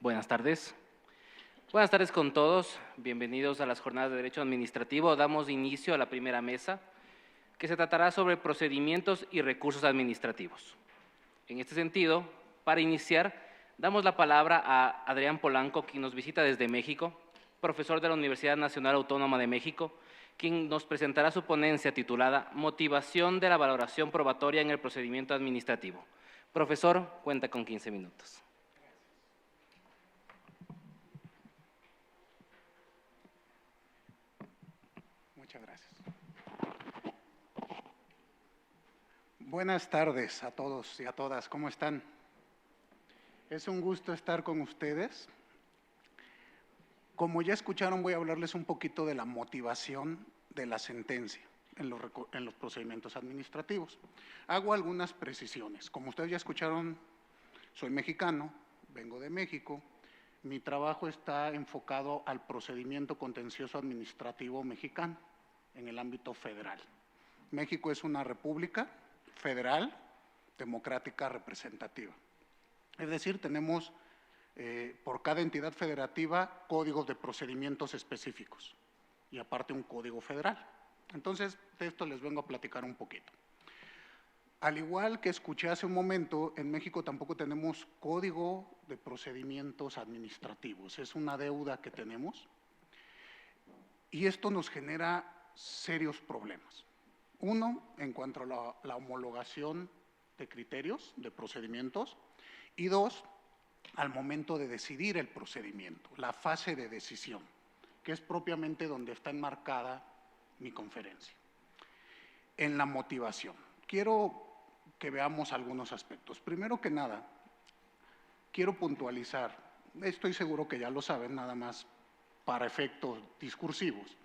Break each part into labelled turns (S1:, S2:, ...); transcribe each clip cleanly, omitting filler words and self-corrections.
S1: Buenas tardes. Buenas tardes con todos. Bienvenidos a las jornadas de Derecho Administrativo. Damos inicio a la primera mesa, que se tratará sobre procedimientos y recursos administrativos. En este sentido, para iniciar, damos la palabra a Adrián Polanco, quien nos visita desde México, profesor de la Universidad Nacional Autónoma de México, quien nos presentará su ponencia titulada Motivación de la valoración probatoria en el procedimiento administrativo. Profesor, cuenta con 15 minutos.
S2: Muchas gracias. Buenas tardes a todos y a todas. ¿Cómo están? Es un gusto estar con ustedes. Como ya escucharon, voy a hablarles un poquito de la motivación de la sentencia en los procedimientos administrativos. Hago algunas precisiones. Como ustedes ya escucharon, soy mexicano, vengo de México. Mi trabajo está enfocado al procedimiento contencioso administrativo mexicano en el ámbito federal. México es una república federal, democrática, representativa. Es decir, tenemos por cada entidad federativa códigos de procedimientos específicos y aparte un código federal. Entonces, de esto les vengo a platicar un poquito. Al igual que escuché hace un momento, en México tampoco tenemos código de procedimientos administrativos. Es una deuda que tenemos y esto nos genera serios problemas. Uno, en cuanto a la homologación de criterios, de procedimientos, y dos, al momento de decidir el procedimiento, la fase de decisión, que es propiamente donde está enmarcada mi conferencia. En la motivación, quiero que veamos algunos aspectos. Primero que nada, quiero puntualizar, estoy seguro que ya lo saben, nada más para efectos discursivos.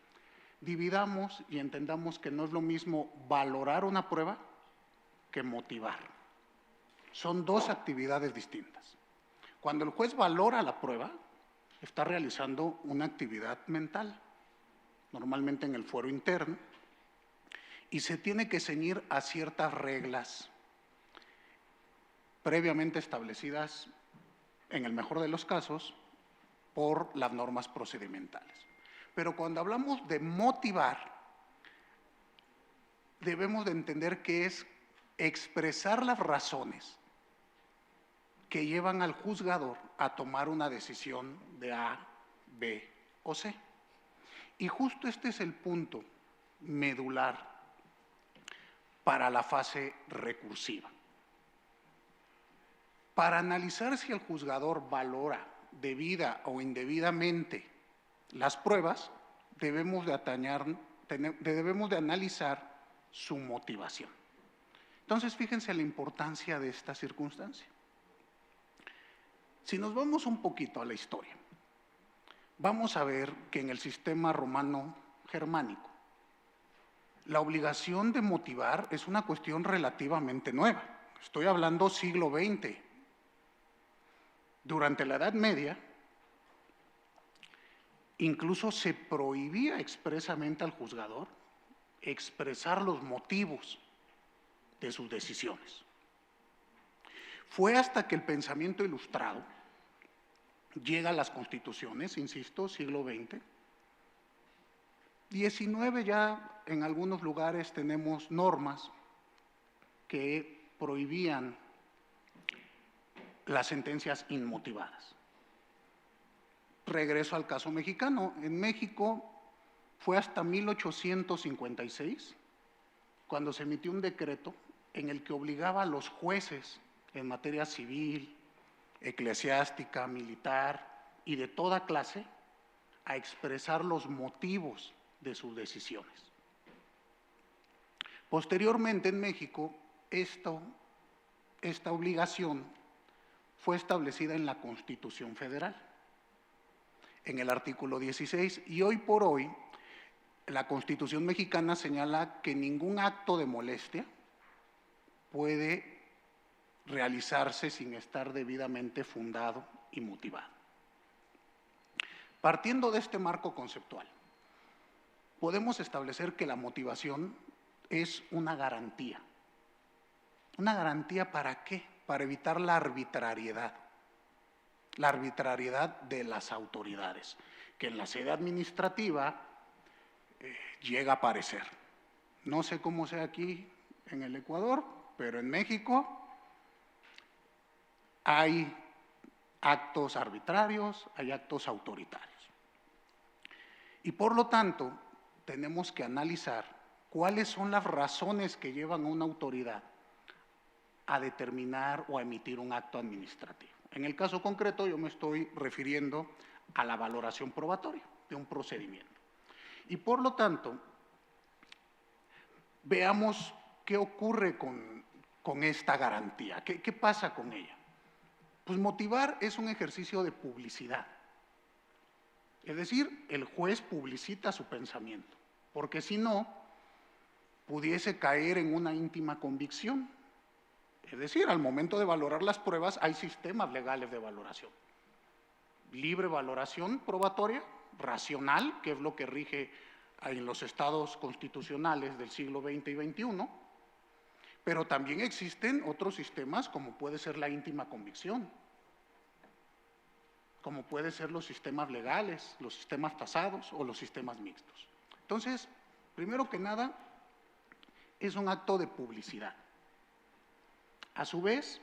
S2: Dividamos y entendamos que no es lo mismo valorar una prueba que motivar. Son dos actividades distintas. Cuando el juez valora la prueba, está realizando una actividad mental, normalmente en el fuero interno, y se tiene que ceñir a ciertas reglas previamente establecidas, en el mejor de los casos, por las normas procedimentales. Pero cuando hablamos de motivar, debemos de entender que es expresar las razones que llevan al juzgador a tomar una decisión de A, B o C. Y justo este es el punto medular para la fase recursiva. Para analizar si el juzgador valora debida o indebidamente las pruebas, debemos de analizar su motivación. Entonces, fíjense la importancia de esta circunstancia. Si nos vamos un poquito a la historia, vamos a ver que en el sistema romano germánico, la obligación de motivar es una cuestión relativamente nueva. Estoy hablando siglo XX. Durante la Edad Media, incluso se prohibía expresamente al juzgador expresar los motivos de sus decisiones. Fue hasta que el pensamiento ilustrado llega a las constituciones, insisto, siglo XX, XIX ya en algunos lugares tenemos normas que prohibían las sentencias inmotivadas. Regreso al caso mexicano. En México fue hasta 1856 cuando se emitió un decreto en el que obligaba a los jueces en materia civil, eclesiástica, militar y de toda clase a expresar los motivos de sus decisiones. Posteriormente en México, esta obligación fue establecida en la Constitución Federal, en el artículo 16, y hoy por hoy la Constitución mexicana señala que ningún acto de molestia puede realizarse sin estar debidamente fundado y motivado. Partiendo de este marco conceptual, podemos establecer que la motivación es una garantía. ¿Una garantía para qué? Para evitar la arbitrariedad. la arbitrariedad de las autoridades, que en la sede administrativa llega a aparecer. No sé cómo sea aquí en el Ecuador, pero en México hay actos arbitrarios, hay actos autoritarios. Y por lo tanto, tenemos que analizar cuáles son las razones que llevan a una autoridad a determinar o a emitir un acto administrativo. En el caso concreto, yo me estoy refiriendo a la valoración probatoria de un procedimiento. Y por lo tanto, veamos qué ocurre con esta garantía, qué pasa con ella. Pues motivar es un ejercicio de publicidad. Es decir, el juez publicita su pensamiento, porque si no, pudiese caer en una íntima convicción. Es decir, al momento de valorar las pruebas hay sistemas legales de valoración. Libre valoración probatoria, racional, que es lo que rige en los estados constitucionales del siglo XX y XXI, pero también existen otros sistemas como puede ser la íntima convicción, como puede ser los sistemas legales, los sistemas tasados o los sistemas mixtos. Entonces, primero que nada, es un acto de publicidad. A su vez,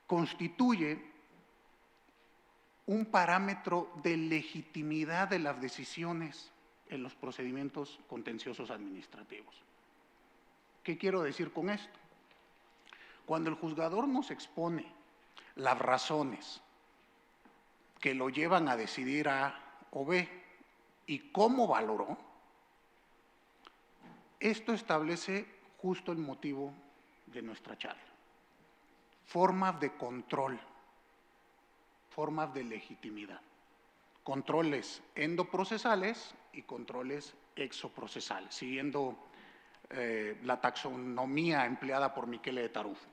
S2: constituye un parámetro de legitimidad de las decisiones en los procedimientos contenciosos administrativos. ¿Qué quiero decir con esto? Cuando el juzgador nos expone las razones que lo llevan a decidir A o B y cómo valoró, esto establece justo el motivo de nuestra charla. Formas de control, formas de legitimidad. Controles endoprocesales y controles exoprocesales, siguiendo la taxonomía empleada por Michele de Tarufo.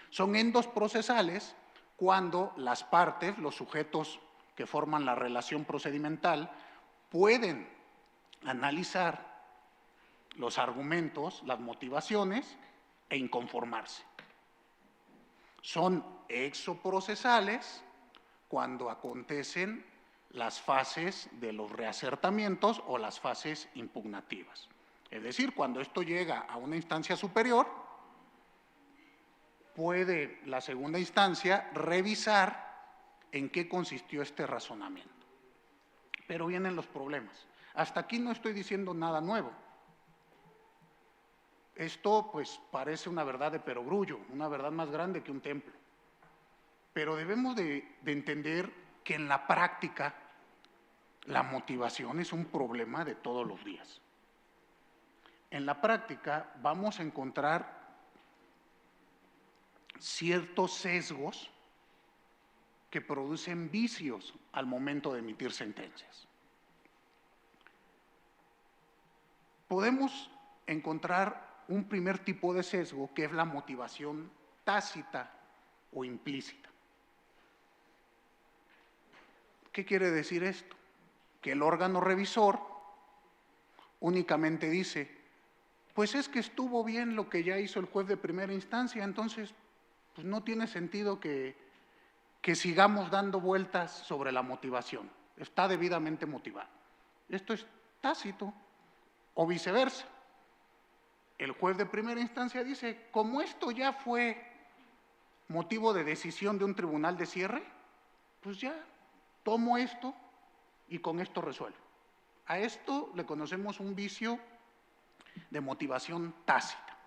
S2: Son endoprocesales cuando las partes, los sujetos que forman la relación procedimental, pueden analizar los argumentos, las motivaciones e inconformarse. Son exoprocesales cuando acontecen las fases de los reacertamientos o las fases impugnativas. Es decir, cuando esto llega a una instancia superior, puede la segunda instancia revisar en qué consistió este razonamiento. Pero vienen los problemas. Hasta aquí no estoy diciendo nada nuevo. Esto pues parece una verdad de perogrullo, una verdad más grande que un templo. Pero debemos de entender que en la práctica la motivación es un problema de todos los días. En la práctica vamos a encontrar ciertos sesgos que producen vicios al momento de emitir sentencias. Podemos encontrar un primer tipo de sesgo que es la motivación tácita o implícita. ¿Qué quiere decir esto? Que el órgano revisor únicamente dice, pues es que estuvo bien lo que ya hizo el juez de primera instancia, entonces pues no tiene sentido que sigamos dando vueltas sobre la motivación. Está debidamente motivado. Esto es tácito o viceversa. El juez de primera instancia dice, como esto ya fue motivo de decisión de un tribunal de cierre, pues ya tomo esto y con esto resuelvo. A esto le conocemos un vicio de motivación tácita.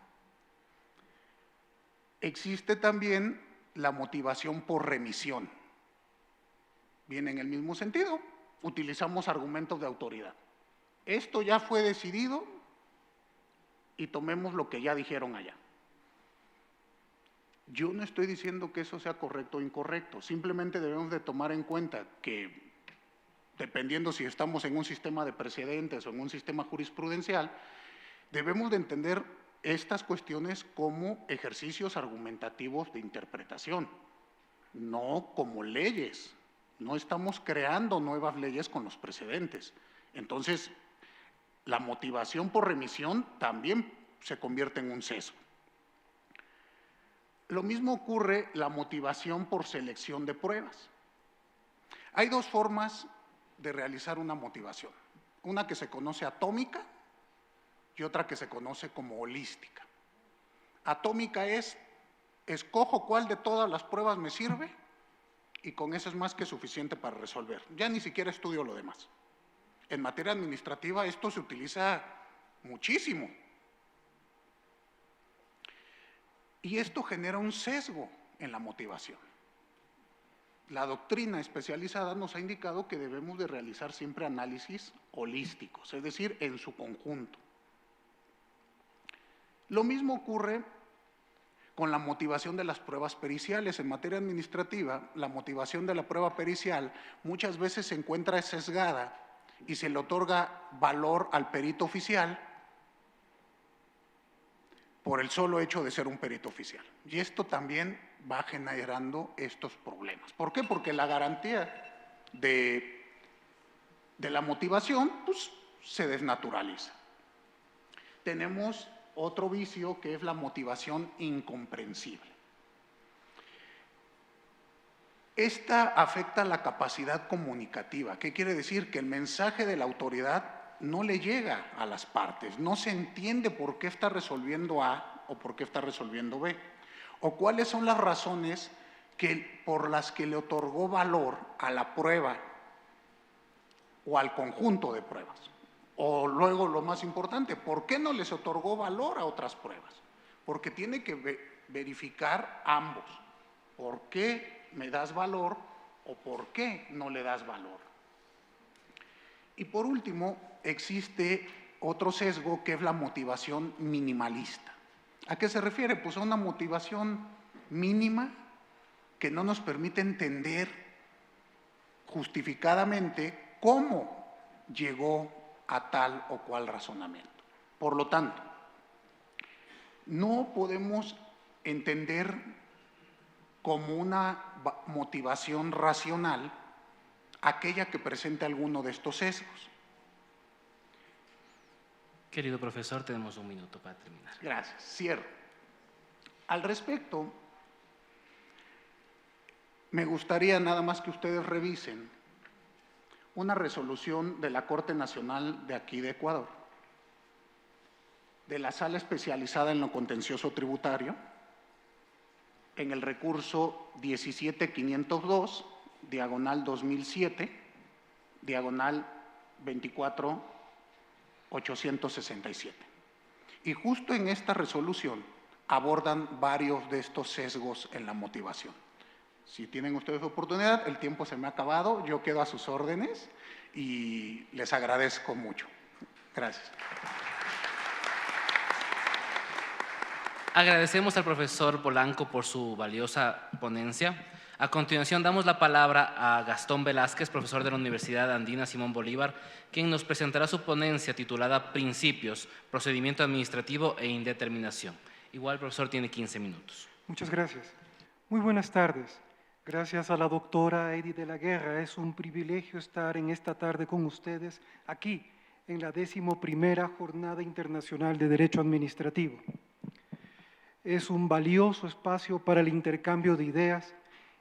S2: Existe también la motivación por remisión. Viene en el mismo sentido, utilizamos argumentos de autoridad. Esto ya fue decidido y tomemos lo que ya dijeron allá. Yo no estoy diciendo que eso sea correcto o incorrecto, simplemente debemos de tomar en cuenta que dependiendo si estamos en un sistema de precedentes o en un sistema jurisprudencial, debemos de entender estas cuestiones como ejercicios argumentativos de interpretación, no como leyes. No estamos creando nuevas leyes con los precedentes. Entonces, la motivación por remisión también se convierte en un sesgo. Lo mismo ocurre la motivación por selección de pruebas. Hay dos formas de realizar una motivación. Una que se conoce atómica y otra que se conoce como holística. Atómica es, escojo cuál de todas las pruebas me sirve y con eso es más que suficiente para resolver. Ya ni siquiera estudio lo demás. En materia administrativa esto se utiliza muchísimo. Y esto genera un sesgo en la motivación. La doctrina especializada nos ha indicado que debemos de realizar siempre análisis holísticos, es decir, en su conjunto. Lo mismo ocurre con la motivación de las pruebas periciales. En materia administrativa, la motivación de la prueba pericial muchas veces se encuentra sesgada y se le otorga valor al perito oficial por el solo hecho de ser un perito oficial. Y esto también va generando estos problemas. ¿Por qué? Porque la garantía de la motivación pues, se desnaturaliza. Tenemos otro vicio que es la motivación incomprensible. Esta afecta la capacidad comunicativa. ¿Qué quiere decir? Que el mensaje de la autoridad no le llega a las partes, no se entiende por qué está resolviendo A o por qué está resolviendo B, o cuáles son las razones por las que le otorgó valor a la prueba o al conjunto de pruebas. O luego lo más importante, ¿por qué no les otorgó valor a otras pruebas? Porque tiene que verificar ambos. ¿Por qué me das valor o por qué no le das valor? Y por último, existe otro sesgo que es la motivación minimalista. ¿A qué se refiere? Pues a una motivación mínima que no nos permite entender justificadamente cómo llegó a tal o cual razonamiento. Por lo tanto, no podemos entender como una motivación racional aquella que presente alguno de estos sesgos.
S1: Querido profesor, tenemos un minuto para terminar.
S2: Gracias. Cierro. Al respecto, me gustaría nada más que ustedes revisen una resolución de la Corte Nacional de aquí de Ecuador, de la Sala Especializada en lo Contencioso Tributario, en el recurso 17502, diagonal 2007, diagonal 24867. Y justo en esta resolución abordan varios de estos sesgos en la motivación. Si tienen ustedes oportunidad, el tiempo se me ha acabado, yo quedo a sus órdenes y les agradezco mucho. Gracias.
S1: Agradecemos al profesor Polanco por su valiosa ponencia. A continuación damos la palabra a Gastón Velázquez, profesor de la Universidad Andina Simón Bolívar, quien nos presentará su ponencia titulada Principios, Procedimiento Administrativo e Indeterminación. Igual el profesor tiene 15 minutos.
S3: Muchas gracias. Muy buenas tardes. Gracias a la doctora Edith de la Guerra, es un privilegio estar en esta tarde con ustedes aquí en la 11ª Jornada Internacional de Derecho Administrativo. Es un valioso espacio para el intercambio de ideas,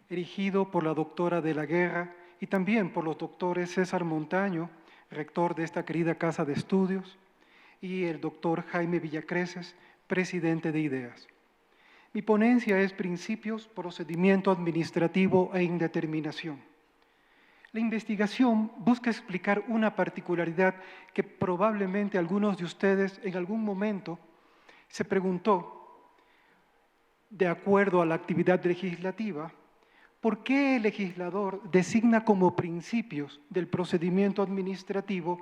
S3: erigido por la doctora de la Guerra y también por los doctores César Montaño, rector de esta querida Casa de Estudios, y el doctor Jaime Villacreces, presidente de IDEAS. Mi ponencia es Principios, Procedimiento Administrativo e Indeterminación. La investigación busca explicar una particularidad que probablemente algunos de ustedes en algún momento se preguntó, de acuerdo a la actividad legislativa, ¿por qué el legislador designa como principios del procedimiento administrativo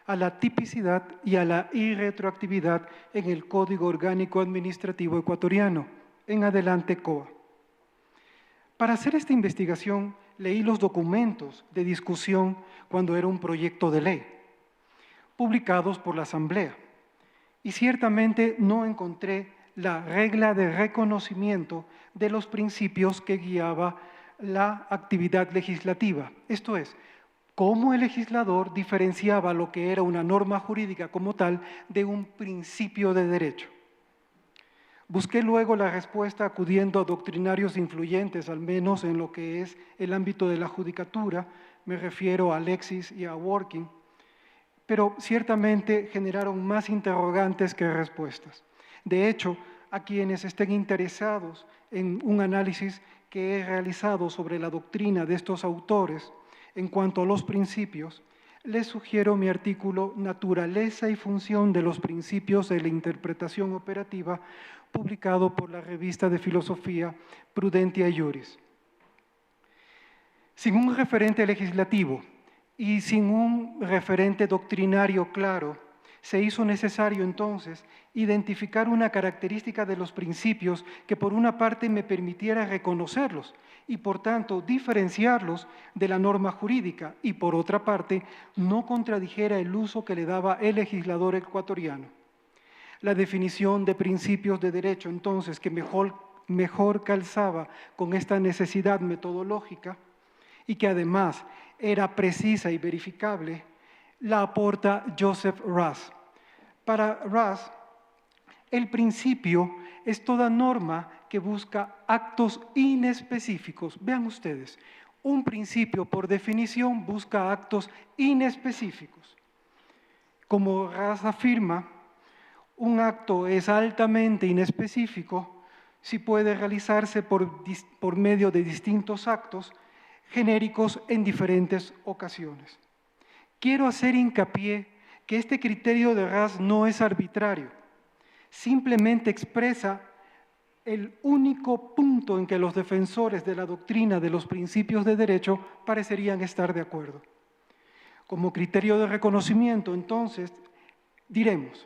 S3: a la tipicidad y a la irretroactividad en el Código Orgánico Administrativo Ecuatoriano, en adelante COA? Para hacer esta investigación, leí los documentos de discusión cuando era un proyecto de ley, publicados por la Asamblea, y ciertamente no encontré la regla de reconocimiento de los principios que guiaba la actividad legislativa. Esto es, cómo el legislador diferenciaba lo que era una norma jurídica como tal de un principio de derecho. Busqué luego la respuesta acudiendo a doctrinarios influyentes, al menos en lo que es el ámbito de la judicatura, me refiero a Alexis y a Working, pero ciertamente generaron más interrogantes que respuestas. De hecho, a quienes estén interesados en un análisis que he realizado sobre la doctrina de estos autores en cuanto a los principios, les sugiero mi artículo Naturaleza y función de los principios de la interpretación operativa, publicado por la revista de filosofía Prudentia Iuris. Sin un referente legislativo y sin un referente doctrinario claro, se hizo necesario entonces identificar una característica de los principios que por una parte me permitiera reconocerlos y por tanto diferenciarlos de la norma jurídica y por otra parte no contradijera el uso que le daba el legislador ecuatoriano. La definición de principios de derecho entonces que mejor calzaba con esta necesidad metodológica y que además era precisa y verificable, la aporta Joseph Raz. Para Raz, el principio es toda norma que busca actos inespecíficos. Vean ustedes, un principio por definición busca actos inespecíficos. Como Raz afirma, un acto es altamente inespecífico si puede realizarse por medio de distintos actos genéricos en diferentes ocasiones. Quiero hacer hincapié que este criterio de Raz no es arbitrario, simplemente expresa el único punto en que los defensores de la doctrina de los principios de derecho parecerían estar de acuerdo. Como criterio de reconocimiento, entonces, diremos,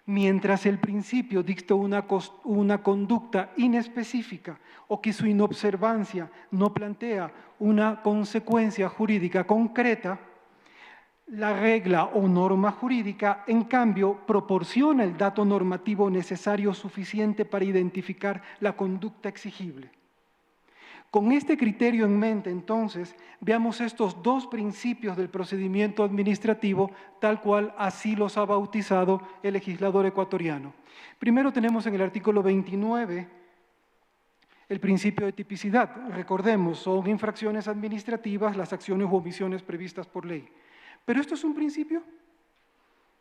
S3: mientras el principio dicta una conducta inespecífica o que su inobservancia no plantea una consecuencia jurídica concreta, la regla o norma jurídica, en cambio, proporciona el dato normativo necesario suficiente para identificar la conducta exigible. Con este criterio en mente, entonces, veamos estos dos principios del procedimiento administrativo, tal cual así los ha bautizado el legislador ecuatoriano. Primero tenemos en el artículo 29 el principio de tipicidad. Recordemos, son infracciones administrativas las acciones u omisiones previstas por ley. ¿Pero esto es un principio?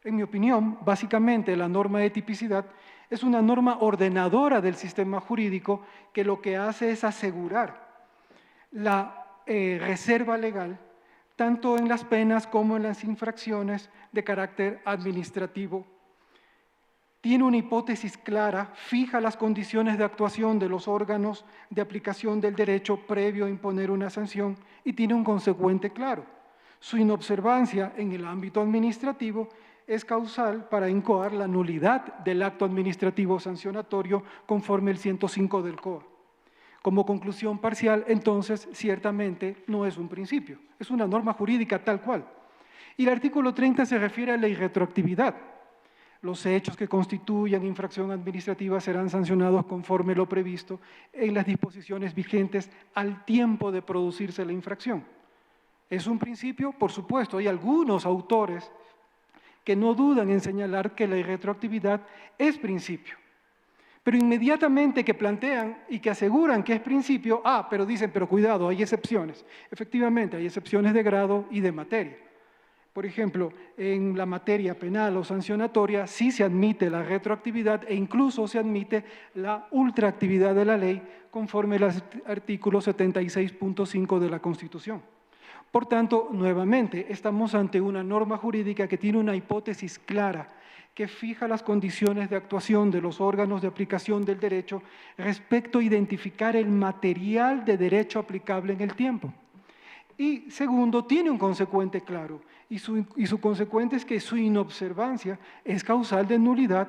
S3: En mi opinión, básicamente la norma de tipicidad es una norma ordenadora del sistema jurídico que lo que hace es asegurar la reserva legal tanto en las penas como en las infracciones de carácter administrativo. Tiene una hipótesis clara, fija las condiciones de actuación de los órganos de aplicación del derecho previo a imponer una sanción y tiene un consecuente claro. Su inobservancia en el ámbito administrativo es causal para incoar la nulidad del acto administrativo sancionatorio conforme el 105 del COA. Como conclusión parcial, entonces, ciertamente no es un principio, es una norma jurídica tal cual. Y el artículo 30 se refiere a la irretroactividad. Los hechos que constituyan infracción administrativa serán sancionados conforme lo previsto en las disposiciones vigentes al tiempo de producirse la infracción. ¿Es un principio? Por supuesto, hay algunos autores que no dudan en señalar que la irretroactividad es principio. Pero inmediatamente que plantean y que aseguran que es principio, pero dicen, pero cuidado, hay excepciones. Efectivamente, hay excepciones de grado y de materia. Por ejemplo, en la materia penal o sancionatoria sí se admite la retroactividad e incluso se admite la ultraactividad de la ley conforme al artículo 76.5 de la Constitución. Por tanto, nuevamente, estamos ante una norma jurídica que tiene una hipótesis clara, que fija las condiciones de actuación de los órganos de aplicación del derecho respecto a identificar el material de derecho aplicable en el tiempo. Y segundo, tiene un consecuente claro, y su consecuente es que su inobservancia es causal de nulidad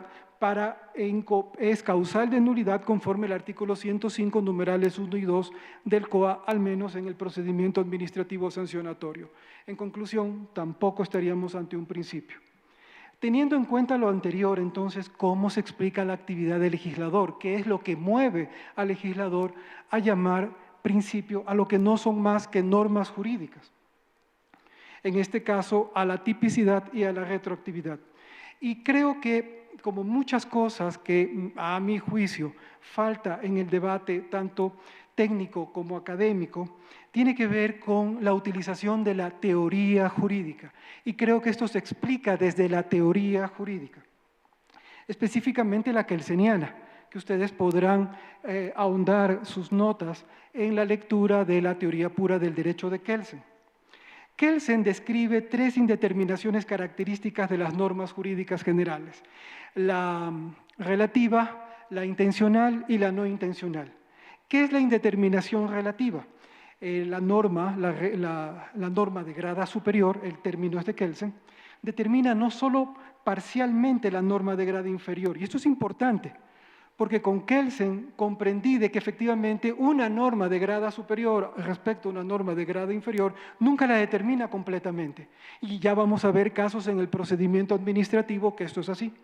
S3: conforme el artículo 105, numerales 1 y 2 del COA, al menos en el procedimiento administrativo sancionatorio. En conclusión, tampoco estaríamos ante un principio. Teniendo en cuenta lo anterior, entonces, ¿cómo se explica la actividad del legislador? ¿Qué es lo que mueve al legislador a llamar principio a lo que no son más que normas jurídicas? En este caso, a la tipicidad y a la retroactividad. Y creo que, como muchas cosas que a mi juicio falta en el debate tanto técnico como académico, tiene que ver con la utilización de la teoría jurídica. Y creo que esto se explica desde la teoría jurídica, específicamente la kelseniana, que ustedes podrán ahondar sus notas en la lectura de la teoría pura del derecho de Kelsen. Kelsen describe 3 indeterminaciones características de las normas jurídicas generales: la relativa, la intencional y la no intencional. ¿Qué es la indeterminación relativa? La norma de grada superior, el término es de Kelsen, determina no solo parcialmente la norma de grado inferior, y esto es importante, porque con Kelsen comprendí de que efectivamente una norma de grado superior respecto a una norma de grado inferior nunca la determina completamente. Y ya vamos a ver casos en el procedimiento administrativo que esto es así.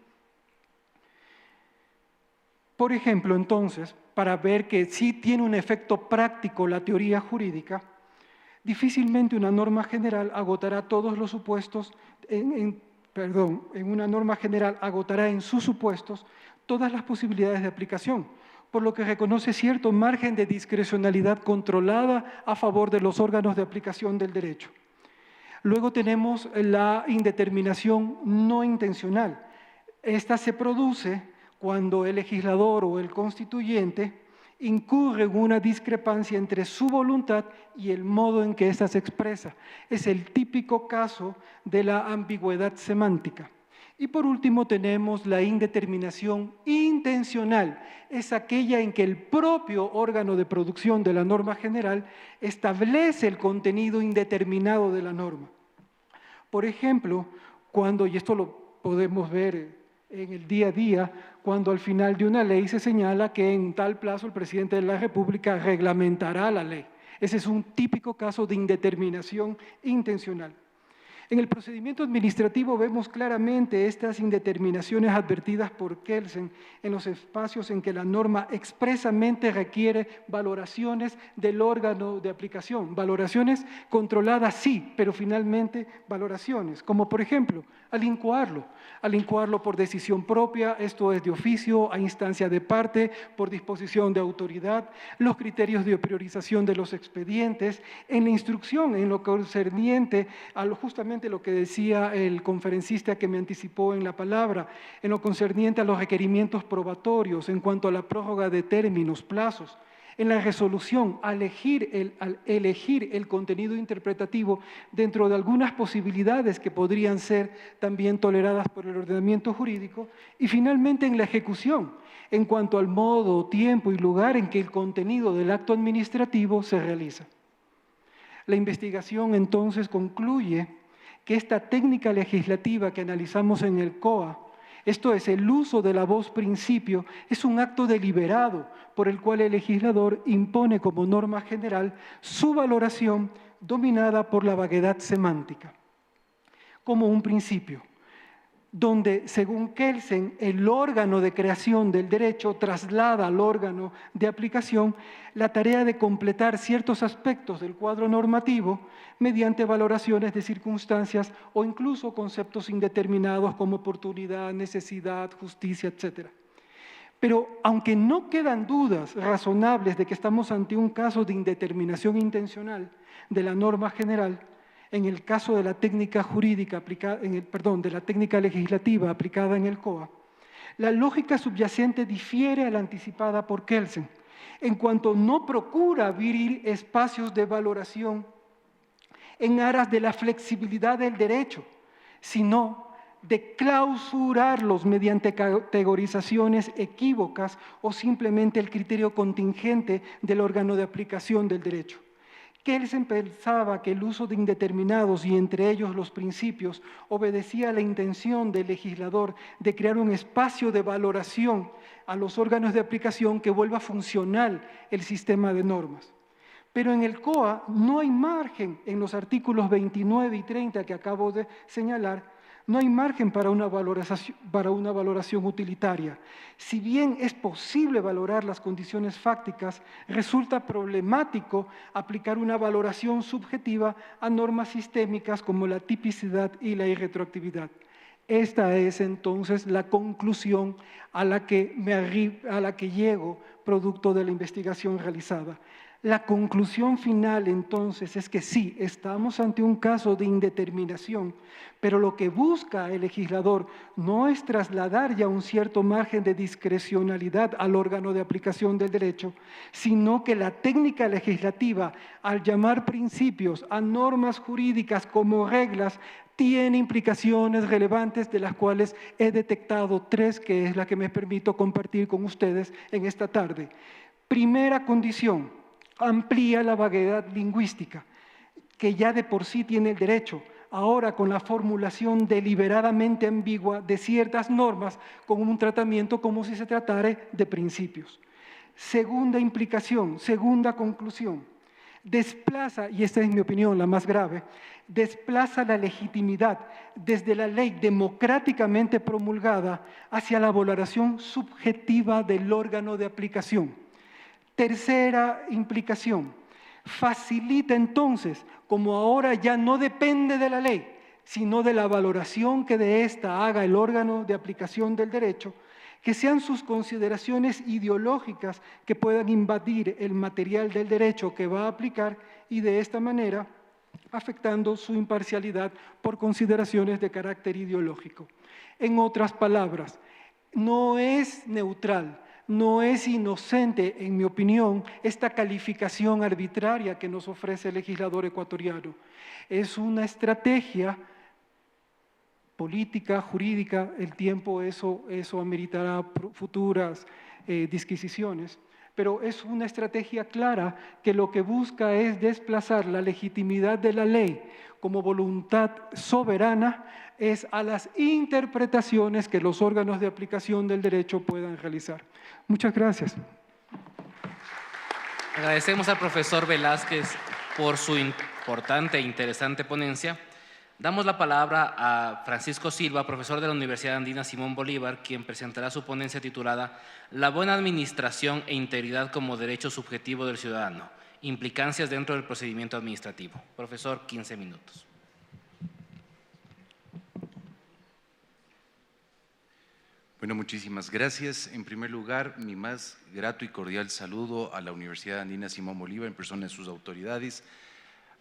S3: Por ejemplo, entonces, para ver que sí tiene un efecto práctico la teoría jurídica, difícilmente una norma general agotará todos los supuestos, en una norma general agotará en sus supuestos todas las posibilidades de aplicación, por lo que reconoce cierto margen de discrecionalidad controlada a favor de los órganos de aplicación del derecho. Luego tenemos la indeterminación no intencional. Esta se produce cuando el legislador o el constituyente incurre en una discrepancia entre su voluntad y el modo en que ésta se expresa. Es el típico caso de la ambigüedad semántica. Y por último tenemos la indeterminación intencional. Es aquella en que el propio órgano de producción de la norma general establece el contenido indeterminado de la norma. Por ejemplo, y esto lo podemos ver en el día a día, cuando al final de una ley se señala que en tal plazo el presidente de la República reglamentará la ley. Ese es un típico caso de indeterminación intencional. En el procedimiento administrativo vemos claramente estas indeterminaciones advertidas por Kelsen en los espacios en que la norma expresamente requiere valoraciones del órgano de aplicación. Valoraciones controladas sí, pero finalmente valoraciones, como por ejemplo al incoarlo por decisión propia, esto es de oficio, a instancia de parte, por disposición de autoridad, los criterios de priorización de los expedientes, en la instrucción, en lo concerniente a justamente lo que decía el conferencista que me anticipó en la palabra, en lo concerniente a los requerimientos probatorios, en cuanto a la prórroga de términos, plazos, en la resolución, al elegir el contenido interpretativo dentro de algunas posibilidades que podrían ser también toleradas por el ordenamiento jurídico, y finalmente en la ejecución, en cuanto al modo, tiempo y lugar en que el contenido del acto administrativo se realiza. La investigación entonces concluye que esta técnica legislativa que analizamos en el COA, esto es, el uso de la voz principio, es un acto deliberado por el cual el legislador impone como norma general su valoración dominada por la vaguedad semántica, como un principio, donde, según Kelsen, el órgano de creación del derecho traslada al órgano de aplicación la tarea de completar ciertos aspectos del cuadro normativo mediante valoraciones de circunstancias o incluso conceptos indeterminados como oportunidad, necesidad, justicia, etc. Pero aunque no quedan dudas razonables de que estamos ante un caso de indeterminación intencional de la norma general, en el caso de la técnica jurídica de la técnica legislativa aplicada en el COA, la lógica subyacente difiere a la anticipada por Kelsen, en cuanto no procura abrir espacios de valoración en aras de la flexibilidad del derecho, sino de clausurarlos mediante categorizaciones equívocas o simplemente el criterio contingente del órgano de aplicación del derecho. Kelsen pensaba que el uso de indeterminados y entre ellos los principios obedecía a la intención del legislador de crear un espacio de valoración a los órganos de aplicación que vuelva funcional el sistema de normas. Pero en el COA no hay margen, en los artículos 29 y 30 que acabo de señalar, no hay margen para una valoración utilitaria. Si bien es posible valorar las condiciones fácticas, resulta problemático aplicar una valoración subjetiva a normas sistémicas como la tipicidad y la irretroactividad. Esta es entonces la conclusión a la que llego producto de la investigación realizada. La conclusión final entonces es que sí, estamos ante un caso de indeterminación, pero lo que busca el legislador no es trasladar ya un cierto margen de discrecionalidad al órgano de aplicación del derecho, sino que la técnica legislativa, al llamar principios a normas jurídicas como reglas, tiene implicaciones relevantes de las cuales he detectado 3, que es la que me permito compartir con ustedes en esta tarde. Primera condición, amplía la vaguedad lingüística, que ya de por sí tiene el derecho, ahora con la formulación deliberadamente ambigua de ciertas normas con un tratamiento como si se tratara de principios. Segunda implicación, segunda conclusión, desplaza, y esta es mi opinión la más grave, desplaza la legitimidad desde la ley democráticamente promulgada hacia la valoración subjetiva del órgano de aplicación. Tercera implicación, facilita entonces, como ahora ya no depende de la ley, sino de la valoración que de ésta haga el órgano de aplicación del derecho, que sean sus consideraciones ideológicas que puedan invadir el material del derecho que va a aplicar y de esta manera afectando su imparcialidad por consideraciones de carácter ideológico. En otras palabras, no es neutral, no es inocente, en mi opinión, esta calificación arbitraria que nos ofrece el legislador ecuatoriano. Es una estrategia política, jurídica, el tiempo eso ameritará futuras disquisiciones, pero es una estrategia clara que lo que busca es desplazar la legitimidad de la ley como voluntad soberana es a las interpretaciones que los órganos de aplicación del derecho puedan realizar. Muchas gracias.
S1: Agradecemos al profesor Velázquez por su importante e interesante ponencia. Damos la palabra a Francisco Silva, profesor de la Universidad Andina Simón Bolívar, quien presentará su ponencia titulada La buena administración e integridad como derecho subjetivo del ciudadano, implicancias dentro del procedimiento administrativo. Profesor, 15 minutos.
S4: Bueno, muchísimas gracias. En primer lugar, mi más grato y cordial saludo a la Universidad Andina Simón Bolívar en persona de sus autoridades,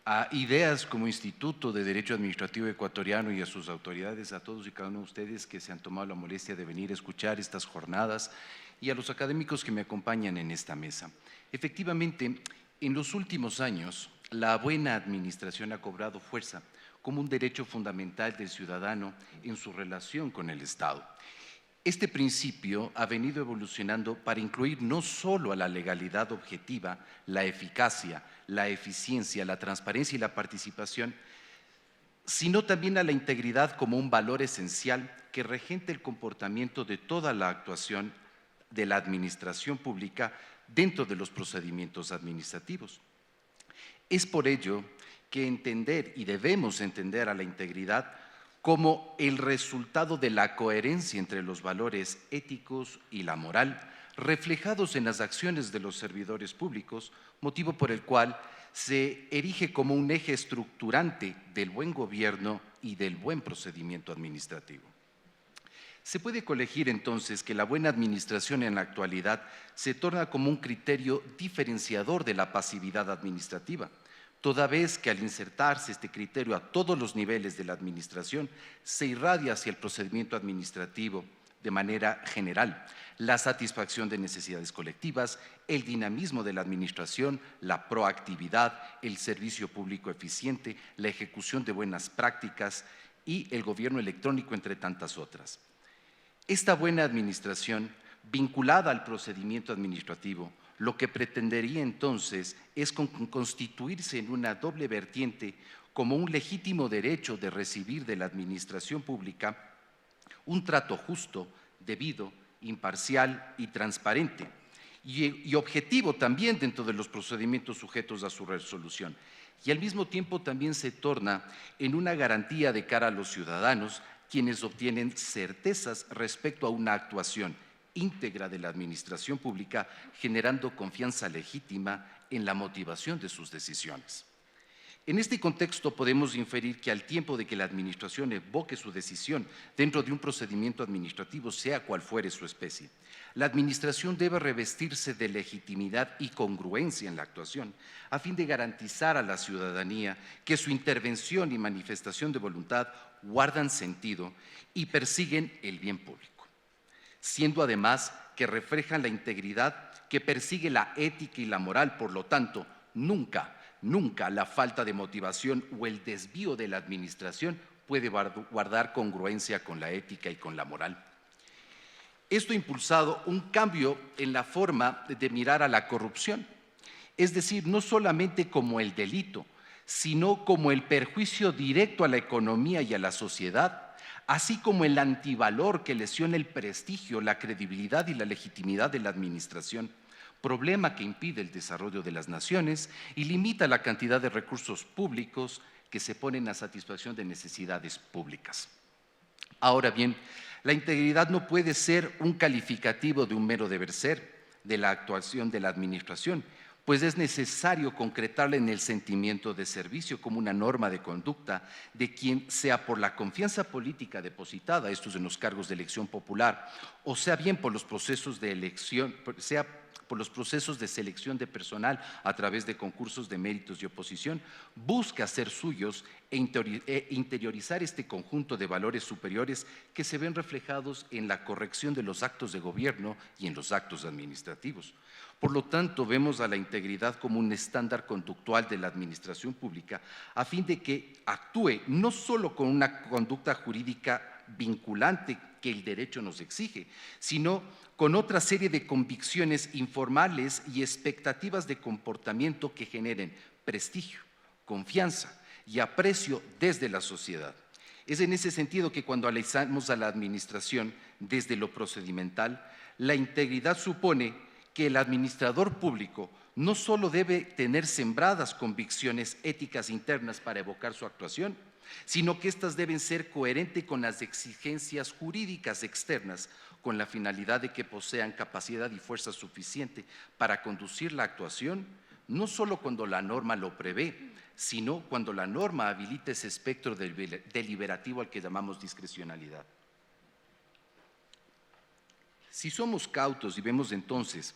S4: a IDEAS como Instituto de Derecho Administrativo Ecuatoriano y a sus autoridades, a todos y cada uno de ustedes que se han tomado la molestia de venir a escuchar estas jornadas y a los académicos que me acompañan en esta mesa. Efectivamente, en los últimos años, la buena administración ha cobrado fuerza como un derecho fundamental del ciudadano en su relación con el Estado. Este principio ha venido evolucionando para incluir no solo a la legalidad objetiva, la eficacia, la eficiencia, la transparencia y la participación, sino también a la integridad como un valor esencial que regente el comportamiento de toda la actuación de la administración pública dentro de los procedimientos administrativos. Es por ello que entender y debemos entender a la integridad como el resultado de la coherencia entre los valores éticos y la moral reflejados en las acciones de los servidores públicos, motivo por el cual se erige como un eje estructurante del buen gobierno y del buen procedimiento administrativo. Se puede colegir entonces que la buena administración en la actualidad se torna como un criterio diferenciador de la pasividad administrativa, toda vez que al insertarse este criterio a todos los niveles de la administración, se irradia hacia el procedimiento administrativo de manera general, la satisfacción de necesidades colectivas, el dinamismo de la administración, la proactividad, el servicio público eficiente, la ejecución de buenas prácticas y el gobierno electrónico, entre tantas otras. Esta buena administración, vinculada al procedimiento administrativo, lo que pretendería entonces es constituirse en una doble vertiente como un legítimo derecho de recibir de la administración pública un trato justo, debido, imparcial y transparente, y objetivo también dentro de los procedimientos sujetos a su resolución. Y al mismo tiempo también se torna en una garantía de cara a los ciudadanos, quienes obtienen certezas respecto a una actuación íntegra de la administración pública, generando confianza legítima en la motivación de sus decisiones. En este contexto podemos inferir que al tiempo de que la Administración evoque su decisión dentro de un procedimiento administrativo, sea cual fuere su especie, la Administración debe revestirse de legitimidad y congruencia en la actuación, a fin de garantizar a la ciudadanía que su intervención y manifestación de voluntad guardan sentido y persiguen el bien público, siendo además que reflejan la integridad que persigue la ética y la moral. Por lo tanto, nunca la falta de motivación o el desvío de la Administración puede guardar congruencia con la ética y con la moral. Esto ha impulsado un cambio en la forma de mirar a la corrupción, es decir, no solamente como el delito, sino como el perjuicio directo a la economía y a la sociedad, así como el antivalor que lesiona el prestigio, la credibilidad y la legitimidad de la Administración, problema que impide el desarrollo de las naciones y limita la cantidad de recursos públicos que se ponen a satisfacción de necesidades públicas. Ahora bien, la integridad no puede ser un calificativo de un mero deber ser de la actuación de la Administración, pues es necesario concretarla en el sentimiento de servicio como una norma de conducta de quien, sea por la confianza política depositada, estos en los cargos de elección popular, o sea bien por los procesos de elección, sea por los procesos de selección de personal a través de concursos de méritos y oposición, busca hacer suyos e interiorizar este conjunto de valores superiores que se ven reflejados en la corrección de los actos de gobierno y en los actos administrativos. Por lo tanto, vemos a la integridad como un estándar conductual de la administración pública a fin de que actúe no solo con una conducta jurídica vinculante que el derecho nos exige, sino con otra serie de convicciones informales y expectativas de comportamiento que generen prestigio, confianza y aprecio desde la sociedad. Es en ese sentido que cuando analizamos a la administración desde lo procedimental, la integridad supone que el administrador público no solo debe tener sembradas convicciones éticas internas para evocar su actuación, sino que éstas deben ser coherentes con las exigencias jurídicas externas, con la finalidad de que posean capacidad y fuerza suficiente para conducir la actuación, no solo cuando la norma lo prevé, sino cuando la norma habilita ese espectro deliberativo al que llamamos discrecionalidad. Si somos cautos y vemos entonces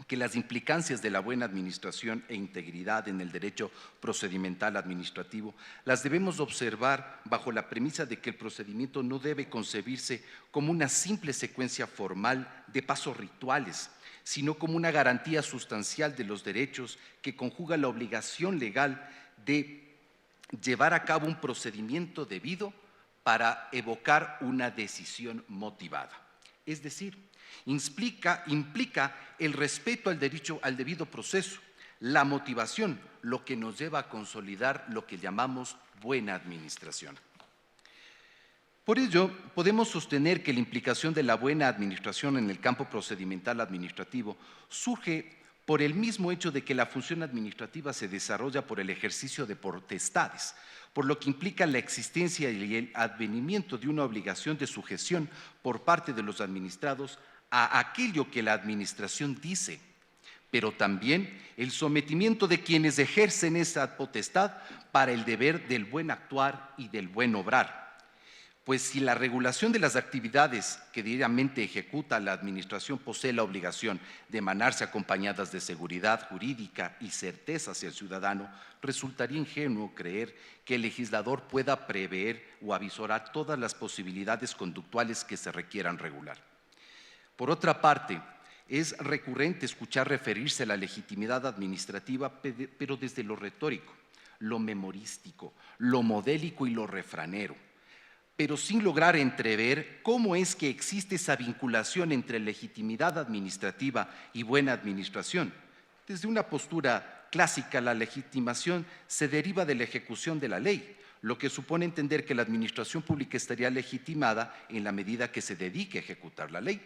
S4: que las implicancias de la buena administración e integridad en el derecho procedimental administrativo las debemos observar bajo la premisa de que el procedimiento no debe concebirse como una simple secuencia formal de pasos rituales, sino como una garantía sustancial de los derechos que conjuga la obligación legal de llevar a cabo un procedimiento debido para evocar una decisión motivada. Es decir, implica el respeto al debido proceso, la motivación, lo que nos lleva a consolidar lo que llamamos buena administración. Por ello, podemos sostener que la implicación de la buena administración en el campo procedimental administrativo surge por el mismo hecho de que la función administrativa se desarrolla por el ejercicio de potestades, por lo que implica la existencia y el advenimiento de una obligación de sujeción por parte de los administrados a aquello que la administración dice, pero también el sometimiento de quienes ejercen esa potestad para el deber del buen actuar y del buen obrar. Pues si la regulación de las actividades que diariamente ejecuta la administración posee la obligación de emanarse acompañadas de seguridad jurídica y certeza hacia el ciudadano, resultaría ingenuo creer que el legislador pueda prever o avisorar todas las posibilidades conductuales que se requieran regular. Por otra parte, es recurrente escuchar referirse a la legitimidad administrativa, pero desde lo retórico, lo memorístico, lo modélico y lo refranero, pero sin lograr entrever cómo es que existe esa vinculación entre legitimidad administrativa y buena administración. Desde una postura clásica, la legitimación se deriva de la ejecución de la ley, lo que supone entender que la administración pública estaría legitimada en la medida que se dedique a ejecutar la ley.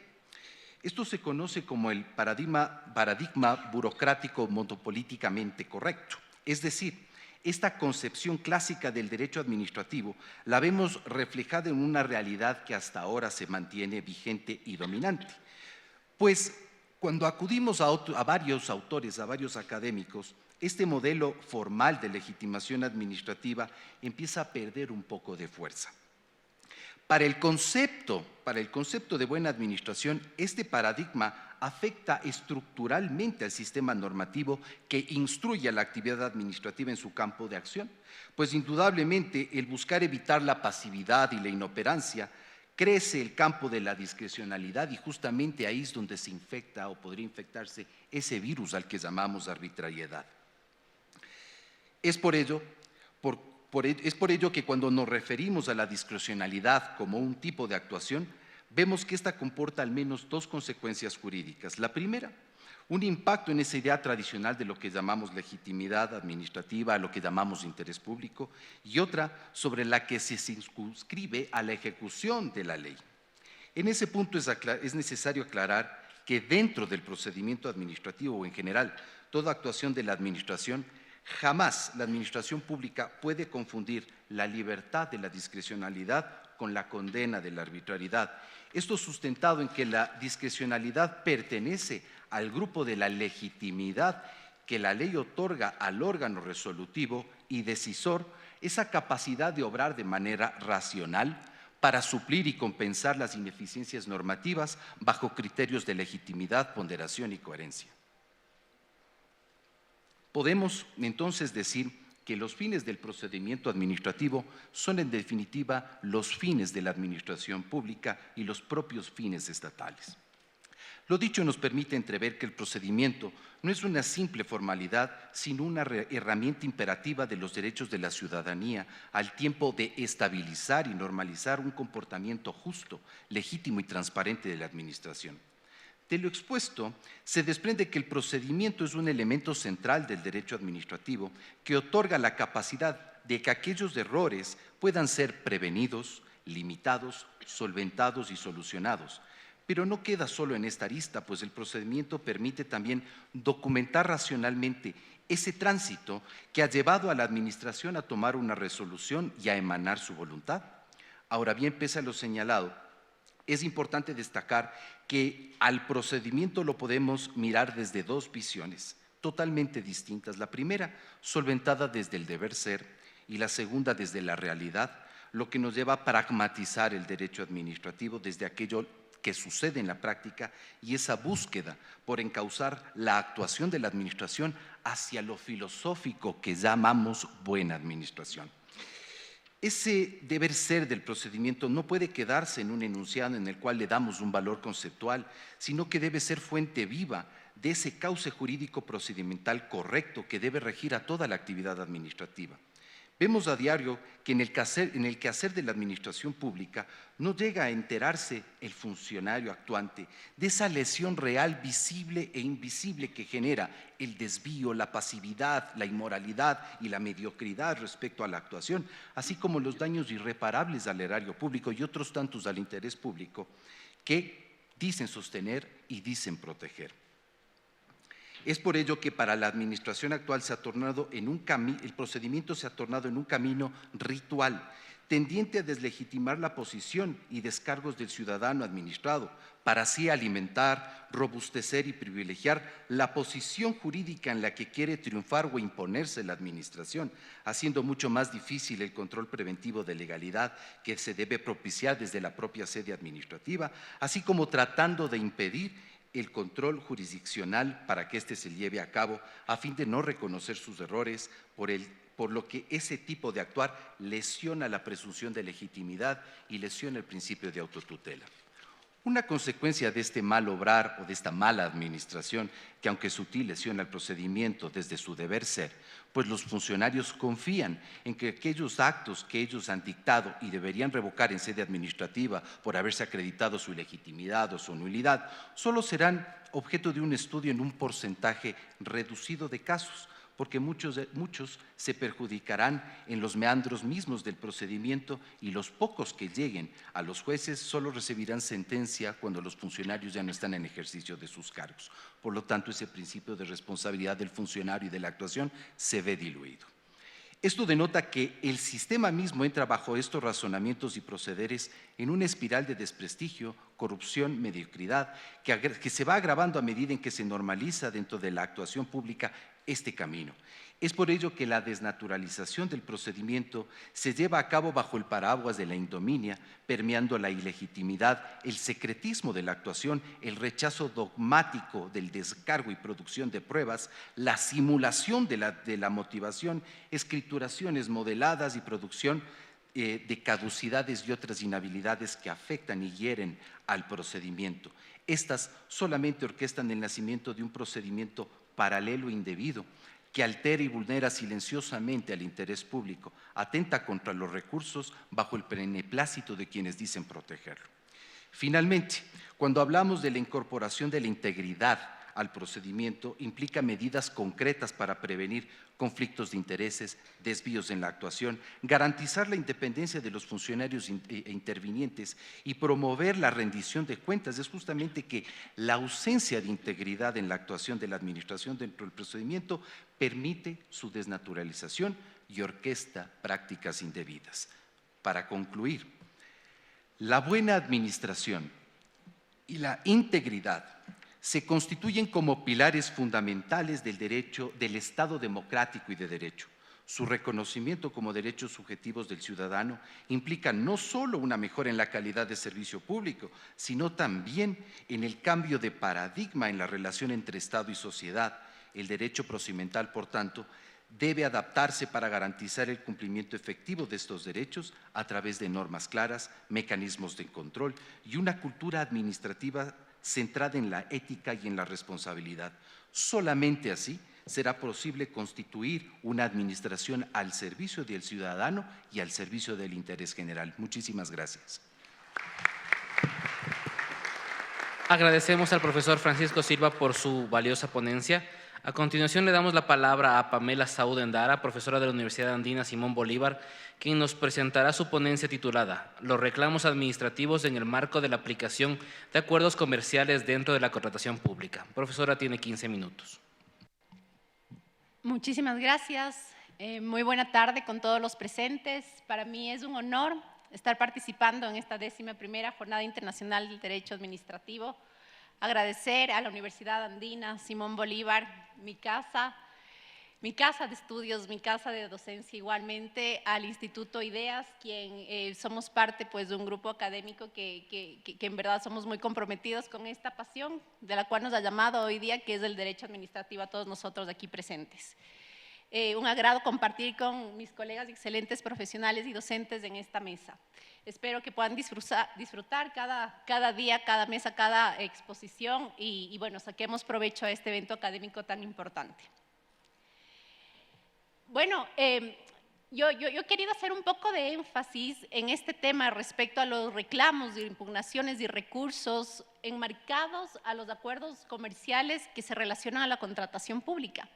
S4: Esto se conoce como el paradigma burocrático monopolíticamente correcto, es decir, esta concepción clásica del derecho administrativo la vemos reflejada en una realidad que hasta ahora se mantiene vigente y dominante. Pues cuando acudimos a varios autores, a varios académicos, este modelo formal de legitimación administrativa empieza a perder un poco de fuerza. Para el concepto de buena administración, este paradigma afecta estructuralmente al sistema normativo que instruye a la actividad administrativa en su campo de acción, pues indudablemente el buscar evitar la pasividad y la inoperancia crece el campo de la discrecionalidad y justamente ahí es donde se infecta o podría infectarse ese virus al que llamamos arbitrariedad. Es por ello que cuando nos referimos a la discrecionalidad como un tipo de actuación, vemos que esta comporta al menos dos consecuencias jurídicas. La primera, un impacto en esa idea tradicional de lo que llamamos legitimidad administrativa, lo que llamamos interés público, y otra sobre la que se circunscribe a la ejecución de la ley. En ese punto es necesario aclarar que dentro del procedimiento administrativo o en general toda actuación de la administración, jamás la administración pública puede confundir la libertad de la discrecionalidad con la condena de la arbitrariedad. Esto sustentado en que la discrecionalidad pertenece al grupo de la legitimidad que la ley otorga al órgano resolutivo y decisor esa capacidad de obrar de manera racional para suplir y compensar las ineficiencias normativas bajo criterios de legitimidad, ponderación y coherencia. Podemos entonces decir que los fines del procedimiento administrativo son en definitiva los fines de la administración pública y los propios fines estatales. Lo dicho nos permite entrever que el procedimiento no es una simple formalidad, sino una herramienta imperativa de los derechos de la ciudadanía al tiempo de estabilizar y normalizar un comportamiento justo, legítimo y transparente de la administración. De lo expuesto, se desprende que el procedimiento es un elemento central del derecho administrativo que otorga la capacidad de que aquellos errores puedan ser prevenidos, limitados, solventados y solucionados. Pero no queda solo en esta arista, pues el procedimiento permite también documentar racionalmente ese tránsito que ha llevado a la administración a tomar una resolución y a emanar su voluntad. Ahora bien, pese a lo señalado, es importante destacar que al procedimiento lo podemos mirar desde dos visiones totalmente distintas. La primera, solventada desde el deber ser, y la segunda desde la realidad, lo que nos lleva a pragmatizar el derecho administrativo desde aquello que sucede en la práctica y esa búsqueda por encauzar la actuación de la administración hacia lo filosófico que llamamos buena administración. Ese deber ser del procedimiento no puede quedarse en un enunciado en el cual le damos un valor conceptual, sino que debe ser fuente viva de ese cauce jurídico procedimental correcto que debe regir a toda la actividad administrativa. Vemos a diario que en el quehacer de la administración pública no llega a enterarse el funcionario actuante de esa lesión real, visible e invisible que genera el desvío, la pasividad, la inmoralidad y la mediocridad respecto a la actuación, así como los daños irreparables al erario público y otros tantos al interés público que dicen sostener y dicen proteger. Es por ello que para la administración actual el procedimiento se ha tornado en un camino ritual, tendiente a deslegitimar la posición y descargos del ciudadano administrado, para así alimentar, robustecer y privilegiar la posición jurídica en la que quiere triunfar o imponerse la administración, haciendo mucho más difícil el control preventivo de legalidad que se debe propiciar desde la propia sede administrativa, así como tratando de impedir el control jurisdiccional para que éste se lleve a cabo a fin de no reconocer sus errores, por lo que ese tipo de actuar lesiona la presunción de legitimidad y lesiona el principio de autotutela. Una consecuencia de este mal obrar o de esta mala administración, que aunque sutil lesiona el procedimiento desde su deber ser, pues los funcionarios confían en que aquellos actos que ellos han dictado y deberían revocar en sede administrativa por haberse acreditado su ilegitimidad o su nulidad, solo serán objeto de un estudio en un porcentaje reducido de casos, porque muchos se perjudicarán en los meandros mismos del procedimiento y los pocos que lleguen a los jueces solo recibirán sentencia cuando los funcionarios ya no están en ejercicio de sus cargos. Por lo tanto, ese principio de responsabilidad del funcionario y de la actuación se ve diluido. Esto denota que el sistema mismo entra bajo estos razonamientos y procederes en una espiral de desprestigio, corrupción, mediocridad, que se va agravando a medida en que se normaliza dentro de la actuación pública este camino. Es por ello que la desnaturalización del procedimiento se lleva a cabo bajo el paraguas de la ignominia, permeando la ilegitimidad, el secretismo de la actuación, el rechazo dogmático del descargo y producción de pruebas, la simulación de la motivación, escrituraciones modeladas y producción de caducidades y otras inhabilidades que afectan y hieren al procedimiento. Estas solamente orquestan el nacimiento de un procedimiento paralelo e indebido, que altera y vulnera silenciosamente al interés público, atenta contra los recursos bajo el beneplácito de quienes dicen protegerlo. Finalmente, cuando hablamos de la incorporación de la integridad al procedimiento, implica medidas concretas para prevenir conflictos de intereses, desvíos en la actuación, garantizar la independencia de los funcionarios intervinientes y promover la rendición de cuentas. Es justamente que la ausencia de integridad en la actuación de la administración dentro del procedimiento permite su desnaturalización y orquesta prácticas indebidas. Para concluir, la buena administración y la integridad se constituyen como pilares fundamentales del derecho, del Estado democrático y de derecho. Su reconocimiento como derechos subjetivos del ciudadano implica no solo una mejora en la calidad de servicio público, sino también en el cambio de paradigma en la relación entre Estado y sociedad. El derecho procedimental, por tanto, debe adaptarse para garantizar el cumplimiento efectivo de estos derechos a través de normas claras, mecanismos de control y una cultura administrativa centrada en la ética y en la responsabilidad. Solamente así será posible constituir una administración al servicio del ciudadano y al servicio del interés general. Muchísimas gracias.
S1: Agradecemos al profesor Francisco Silva por su valiosa ponencia. A continuación le damos la palabra a Pamela Saúd Endara, profesora de la Universidad Andina Simón Bolívar, quien nos presentará su ponencia titulada Los reclamos administrativos en el marco de la aplicación de acuerdos comerciales dentro de la contratación pública. Profesora, tiene 15 minutos.
S5: Muchísimas gracias. Muy buena tarde con todos los presentes. Para mí es un honor estar participando en esta 11ª Jornada Internacional del Derecho Administrativo. Agradecer a la Universidad Andina Simón Bolívar, mi casa de estudios, mi casa de docencia igualmente, al Instituto Ideas, quien somos parte pues, de un grupo académico que en verdad somos muy comprometidos con esta pasión, de la cual nos ha llamado hoy día, que es el derecho administrativo a todos nosotros aquí presentes. Un agrado compartir con mis colegas excelentes profesionales y docentes en esta mesa. Espero que puedan disfrutar cada día, cada mesa, cada exposición y bueno, saquemos provecho a este evento académico tan importante. Bueno, yo he querido hacer un poco de énfasis en este tema respecto a los reclamos, impugnaciones y recursos enmarcados a los acuerdos comerciales que se relacionan a la contratación pública.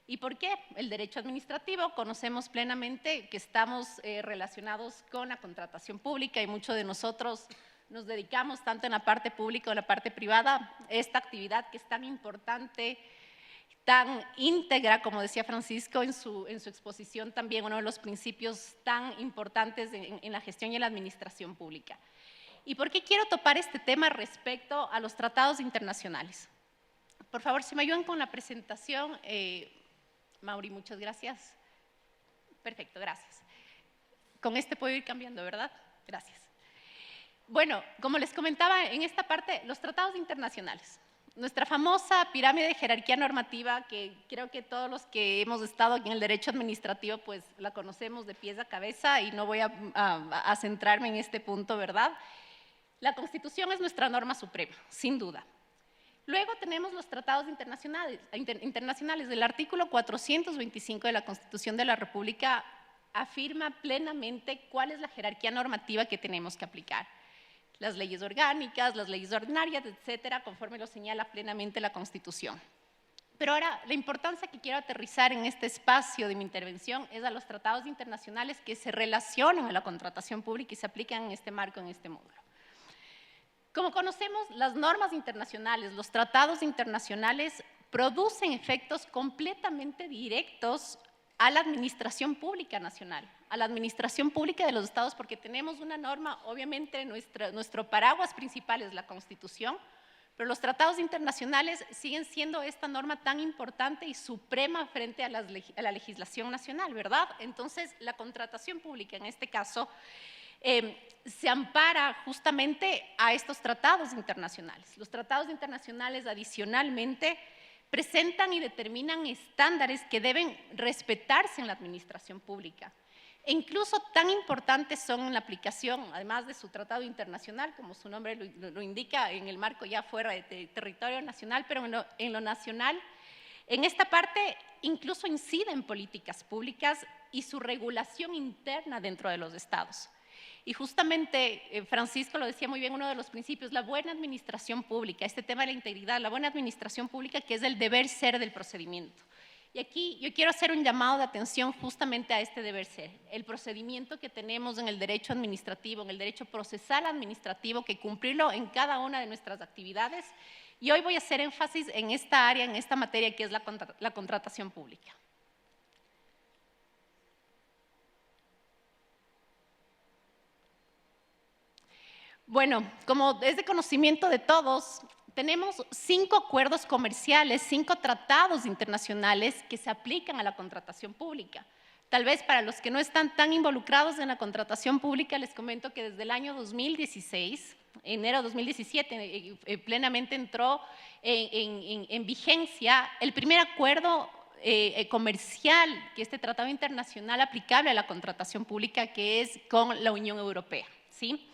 S5: ¿Y por qué? El derecho administrativo, conocemos plenamente que estamos relacionados con la contratación pública y muchos de nosotros nos dedicamos tanto en la parte pública como en la parte privada a esta actividad que es tan importante, tan íntegra, como decía Francisco en su exposición también, uno de los principios tan importantes en la gestión y en la administración pública. ¿Y por qué quiero topar este tema respecto a los tratados internacionales? Por favor, si me ayudan con la presentación. Mauri, muchas gracias. Perfecto, gracias. Con este puedo ir cambiando, ¿verdad? Gracias. Bueno, como les comentaba en esta parte, los tratados internacionales. Nuestra famosa pirámide de jerarquía normativa, que creo que todos los que hemos estado en el derecho administrativo, pues la conocemos de pies a cabeza y no voy a centrarme en este punto, ¿verdad? La Constitución es nuestra norma suprema, sin duda. Luego tenemos los tratados internacionales. El artículo 425 de la Constitución de la República afirma plenamente cuál es la jerarquía normativa que tenemos que aplicar. Las leyes orgánicas, las leyes ordinarias, etcétera, conforme lo señala plenamente la Constitución. Pero ahora, la importancia que quiero aterrizar en este espacio de mi intervención es a los tratados internacionales que se relacionan a la contratación pública y se aplican en este marco, en este módulo. Como conocemos, las normas internacionales, los tratados internacionales producen efectos completamente directos a la administración pública nacional, a la administración pública de los estados, porque tenemos una norma, obviamente nuestro paraguas principal es la Constitución, Pero los tratados internacionales siguen siendo esta norma tan importante y suprema frente a la legislación nacional, ¿verdad? Entonces, la contratación pública, en este caso, se ampara justamente a estos tratados internacionales. Los tratados internacionales, adicionalmente, presentan y determinan estándares que deben respetarse en la administración pública. E incluso tan importantes son en la aplicación, además de su tratado internacional, como su nombre lo indica, en el marco ya fuera de territorio nacional, pero en lo nacional, en esta parte incluso incide en políticas públicas y su regulación interna dentro de los estados. Y justamente, Francisco lo decía muy bien, uno de los principios, la buena administración pública, este tema de la integridad, la buena administración pública, que es el deber ser del procedimiento. Y aquí yo quiero hacer un llamado de atención justamente a este deber ser, el procedimiento que tenemos en el derecho administrativo, en el derecho procesal administrativo, que cumplirlo en cada una de nuestras actividades. Y hoy voy a hacer énfasis en esta área, en esta materia que es la contratación pública. Bueno, como es de conocimiento de todos, tenemos 5 acuerdos comerciales, 5 tratados internacionales que se aplican a la contratación pública. Tal vez para los que no están tan involucrados en la contratación pública, les comento que desde el año 2016, enero de 2017, plenamente entró en vigencia el primer acuerdo comercial, que este tratado internacional aplicable a la contratación pública, que es con la Unión Europea, ¿sí?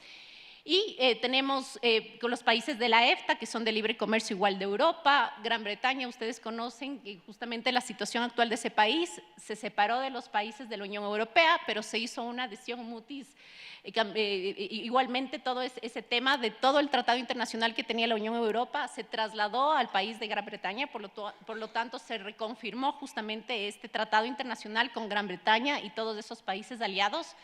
S5: Y tenemos con los países de la EFTA, que son de libre comercio igual de Europa. Gran Bretaña, ustedes conocen que justamente la situación actual de ese país se separó de los países de la Unión Europea, pero se hizo una adhesión mutis. Igualmente todo ese tema de todo el tratado internacional que tenía la Unión Europea se trasladó al país de Gran Bretaña, por lo tanto se reconfirmó justamente este tratado internacional con Gran Bretaña y todos esos países aliados.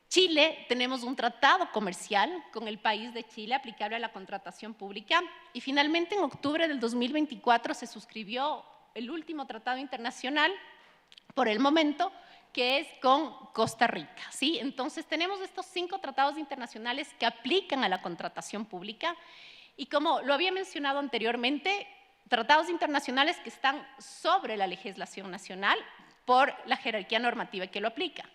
S5: Chile, tenemos un tratado comercial con el país de Chile aplicable a la contratación pública y finalmente en octubre del 2024 se suscribió el último tratado internacional por el momento, que es con Costa Rica, ¿sí? Entonces tenemos estos 5 tratados internacionales que aplican a la contratación pública y como lo había mencionado anteriormente, tratados internacionales que están sobre la legislación nacional por la jerarquía normativa que lo aplica.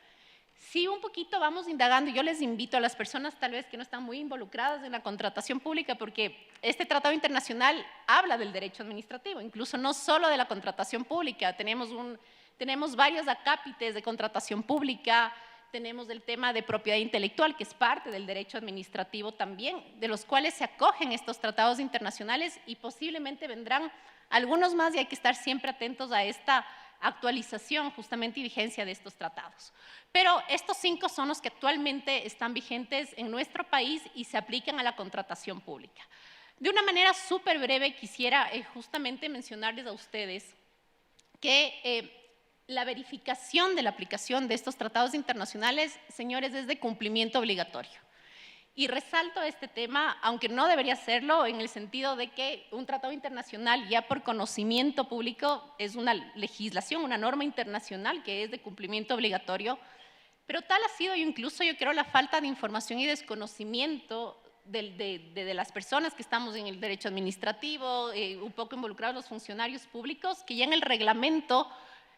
S5: Si un poquito vamos indagando, yo les invito a las personas tal vez que no están muy involucradas en la contratación pública, porque este tratado internacional habla del derecho administrativo, incluso no solo de la contratación pública, tenemos varios acápites de contratación pública, tenemos el tema de propiedad intelectual, que es parte del derecho administrativo también, de los cuales se acogen estos tratados internacionales y posiblemente vendrán algunos más y hay que estar siempre atentos a esta actualización justamente y vigencia de estos tratados. Pero estos 5 son los que actualmente están vigentes en nuestro país y se aplican a la contratación pública. De una manera súper breve quisiera justamente mencionarles a ustedes que la verificación de la aplicación de estos tratados internacionales, señores, es de cumplimiento obligatorio. Y resalto este tema, aunque no debería serlo, en el sentido de que un tratado internacional ya por conocimiento público es una legislación, una norma internacional que es de cumplimiento obligatorio, pero tal ha sido incluso yo creo la falta de información y desconocimiento de las personas que estamos en el derecho administrativo, un poco involucrados los funcionarios públicos, que ya en el reglamento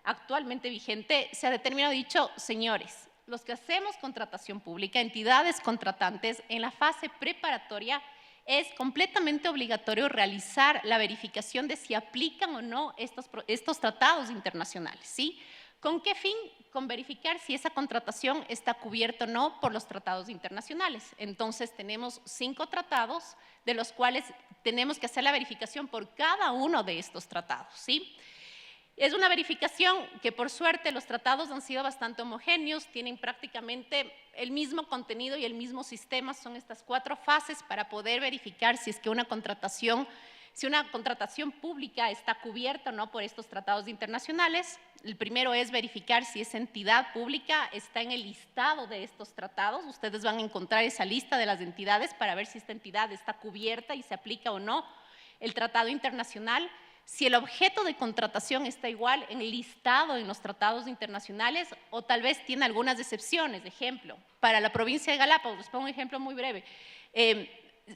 S5: actualmente vigente se ha determinado, dicho, señores, los que hacemos contratación pública, entidades contratantes, en la fase preparatoria es completamente obligatorio realizar la verificación de si aplican o no estos tratados internacionales, ¿sí? ¿Con qué fin? Con verificar si esa contratación está cubierta o no por los tratados internacionales. Entonces tenemos 5 tratados de los cuales tenemos que hacer la verificación por cada uno de estos tratados, ¿sí? Es una verificación que por suerte los tratados han sido bastante homogéneos, tienen prácticamente el mismo contenido y el mismo sistema, son estas 4 fases para poder verificar si es que una contratación pública está cubierta o no por estos tratados internacionales. El primero es verificar si esa entidad pública está en el listado de estos tratados. Ustedes van a encontrar esa lista de las entidades para ver si esta entidad está cubierta y se aplica o no el tratado internacional. Si el objeto de contratación está igual en el listado en los tratados internacionales o tal vez tiene algunas excepciones. Ejemplo, para la provincia de Galápagos, les pongo un ejemplo muy breve.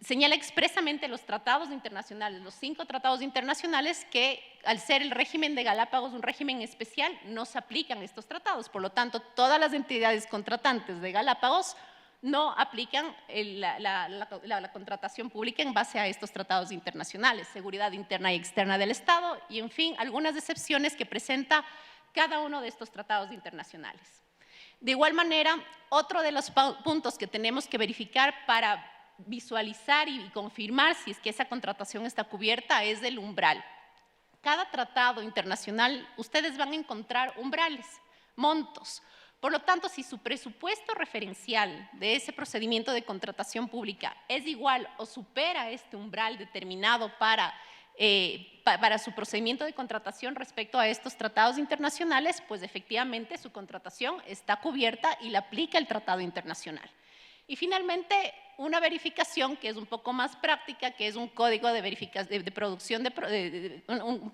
S5: señala expresamente los tratados internacionales, los 5 tratados internacionales, que al ser el régimen de Galápagos un régimen especial, no se aplican estos tratados. Por lo tanto, todas las entidades contratantes de Galápagos no aplican la contratación pública en base a estos tratados internacionales, seguridad interna y externa del Estado, y en fin, algunas excepciones que presenta cada uno de estos tratados internacionales. De igual manera, otro de los puntos que tenemos que verificar para visualizar y confirmar si es que esa contratación está cubierta es el umbral. Cada tratado internacional, ustedes van a encontrar umbrales, montos. Por lo tanto, si su presupuesto referencial de ese procedimiento de contratación pública es igual o supera este umbral determinado para su procedimiento de contratación respecto a estos tratados internacionales, pues efectivamente su contratación está cubierta y le aplica el tratado internacional. Y finalmente, una verificación que es un poco más práctica, que es un código de producción,